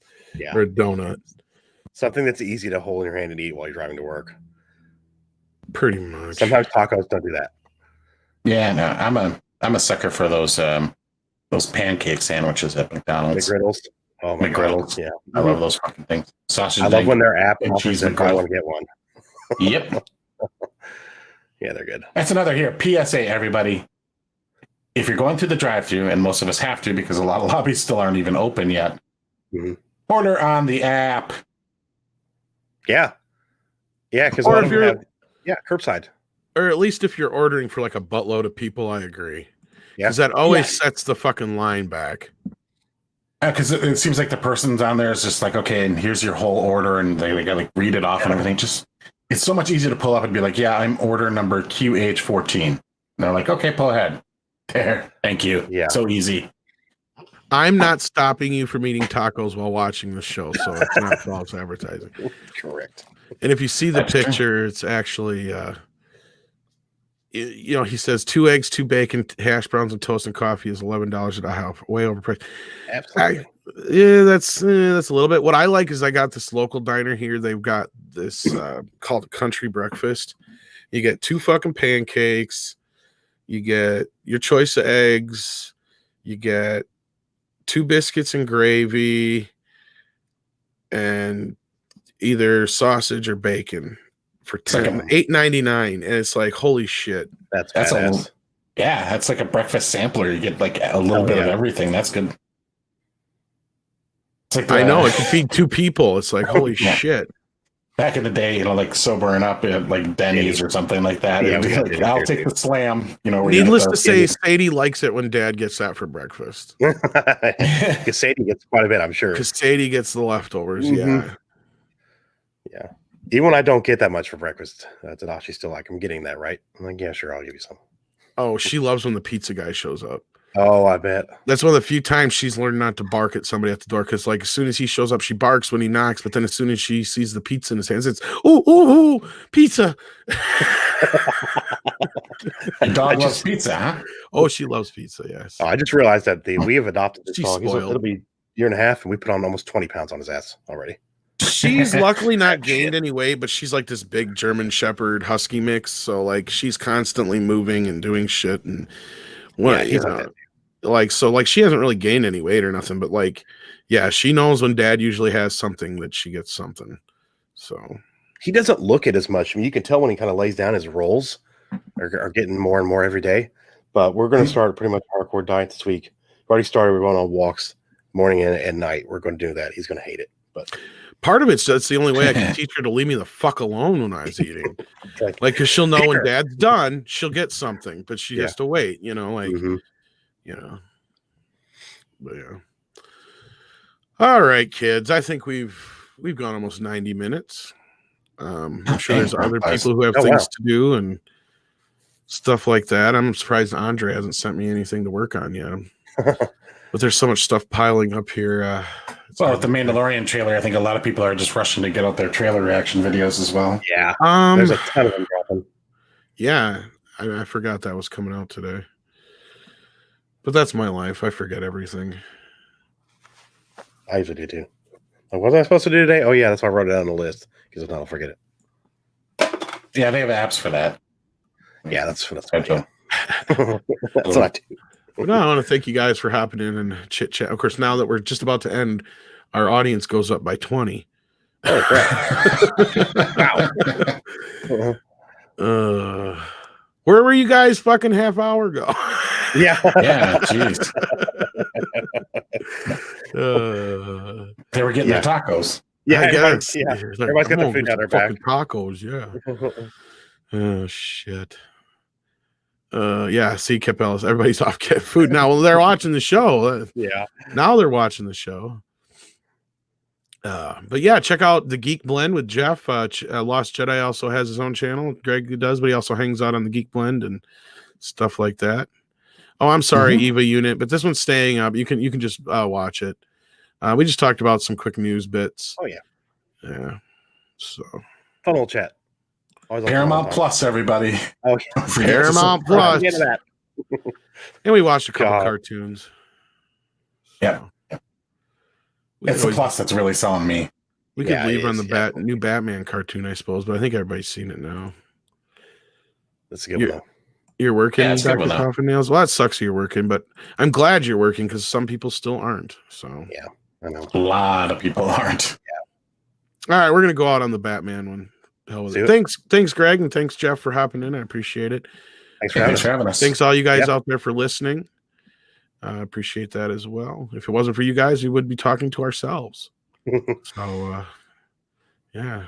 or a donut. Something that's easy to hold in your hand and eat while you're driving to work. Pretty much. Sometimes tacos don't do that. Yeah, no, I'm a sucker for those pancake sandwiches at McDonald's. McGriddles. Oh my McGriddles. God. Yeah, I love those fucking things. Sausage. I love when they're app and cheese and I want to get one. Yep. Yeah, they're good. That's another here. PSA, everybody. If you're going through the drive-thru, and most of us have to because a lot of lobbies still aren't even open yet, order on the app. Yeah. Yeah, because curbside. Or at least if you're ordering for like a buttload of people, I agree. Yeah. Because that always sets the fucking line back. Because it seems like the person's on there is just like, okay, and here's your whole order, and they got like read it off and everything. Just it's so much easier to pull up and be like, yeah, I'm order number QH14. they're like, okay, pull ahead. There, thank you. Yeah. So easy. I'm not stopping you from eating tacos while watching the show, so it's not false advertising. Correct. And if you see the That's true. picture, it's actually, he says 2 eggs, 2 bacon, hash browns, and toast and coffee is $11 at IHOP. Way overpriced. Absolutely. That's a little bit. What I like is I got this local diner here. They've got this called Country Breakfast. You get 2 fucking pancakes. You get your choice of eggs. You get 2 biscuits and gravy, and either sausage or bacon for $8.99, and it's like, holy shit. That's badass. That's like a breakfast sampler. You get like a little bit of everything. That's good. It's like I know it can feed 2 people. It's like, holy shit. Back in the day, like sobering up at like Denny's or something like that. Yeah, Like, I'll take the slam. Needless to say, Sadie likes it when Dad gets that for breakfast. Because Sadie gets quite a bit, I'm sure. Because Sadie gets the leftovers. Mm-hmm. Yeah. Even when I don't get that much for breakfast, she's still like, I'm getting that, right? I'm like, yeah, sure, I'll give you some. Oh, she loves when the pizza guy shows up. Oh, I bet. That's one of the few times she's learned not to bark at somebody at the door, because like as soon as he shows up, she barks when he knocks, but then as soon as she sees the pizza in his hands, it's ooh, pizza. A dog loves pizza, huh? Oh, she loves pizza, yes. I just realized that we have adopted this She's dog. spoiled. It'll be a year and a half, and we put on almost 20 pounds on his ass already. She's luckily not gained any weight, but she's like this big German Shepherd Husky mix, so like she's constantly moving and doing shit, and she hasn't really gained any weight or nothing, but like, yeah, she knows when Dad usually has something that she gets something. So he doesn't look it as much. I mean, you can tell when he kind of lays down, his rolls are getting more and more every day. But we're going to start pretty much hardcore diet this week. We've already started. We're going on walks morning and night. We're going to do that. He's going to hate it, but part of it's that's the only way I can teach her to leave me the fuck alone when I was eating. Like, because she'll know when Dad's done, she'll get something, but she has to wait, But yeah. All right, kids. I think we've gone almost 90 minutes. I'm sure there's other people who have things to do and stuff like that. I'm surprised Andre hasn't sent me anything to work on yet. But there's so much stuff piling up here. Well, with the Mandalorian trailer, I think a lot of people are just rushing to get out their trailer reaction videos as well. Yeah. There's a ton of them dropping. Yeah. I forgot that was coming out today. But that's my life. I forget everything. I usually do too. Like, what was I supposed to do today? Oh, yeah, that's why I wrote it down on the list. Because if not, I'll forget it. Yeah, they have apps for that. Yeah, that's what I do. That's what I do. But no, I want to thank you guys for hopping in and chit chat. Of course, now that we're just about to end, our audience goes up by 20. Oh, crap. Wow. Where were you guys fucking half hour ago? Yeah. Yeah, jeez. They were getting their tacos. Yeah, I guess. Yeah. Like, Everybody's got their food down their back. Tacos, yeah. Oh, shit. Yeah, see, Capellas, everybody's off get food now. Well, they're watching the show. Yeah. Now they're watching the show. But yeah, check out the Geek Blend with Jeff. Lost Jedi also has his own channel. Greg does, but he also hangs out on the Geek Blend and stuff like that. Oh, I'm sorry, Eva Unit, but this one's staying up. You can just watch it. We just talked about some quick news bits. Oh yeah. Yeah. So fun old chat. Paramount Plus, everybody. Oh, Paramount Plus. And we watched a couple cartoons. Yeah. It's the Plus that's really selling me. We could leave on the new Batman cartoon, I suppose, but I think everybody's seen it now. That's a good one. You're working, Dr. Coffin Nails? Well, that sucks you're working, but I'm glad you're working because some people still aren't. So yeah, I know. A lot of people aren't. Yeah. All right, we're gonna go out on the Batman one. Hell with it. Thanks, Greg, and thanks, Jeff, for hopping in. I appreciate it. Thanks for having us. Thanks all you guys out there for listening. I appreciate that as well. If it wasn't for you guys, we would be talking to ourselves. So yeah.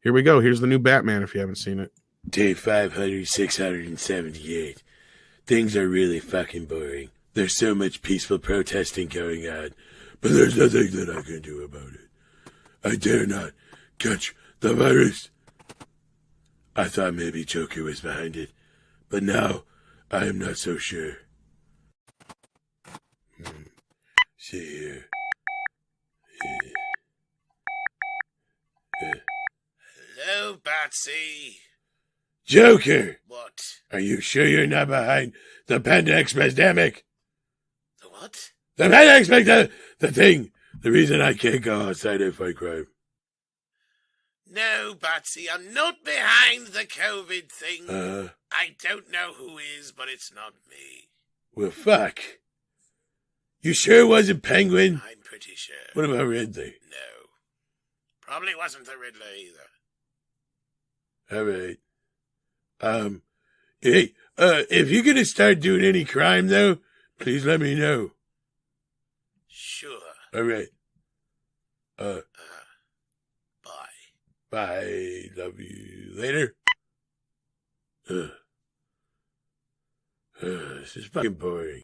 Here we go. Here's the new Batman if you haven't seen it. Day 678. Things are really fucking boring. There's so much peaceful protesting going on, but there's nothing that I can do about it. I dare not catch the virus. I thought maybe Joker was behind it, but now I am not so sure. See here. Hello, Batsy. Joker! What? Are you sure you're not behind the Panda Express, damn it? The what? The Panda Express, the thing. The reason I can't go outside and fight crime. No, Batsy, I'm not behind the COVID thing. Uh-huh. I don't know who is, but it's not me. Well, fuck. You sure it wasn't Penguin? I'm pretty sure. What about Ridley? No. Probably wasn't the Riddler either. All right. Hey, if you're gonna start doing any crime, though, please let me know. Sure. All right. Bye. Bye. Love you. Later. This is fucking boring.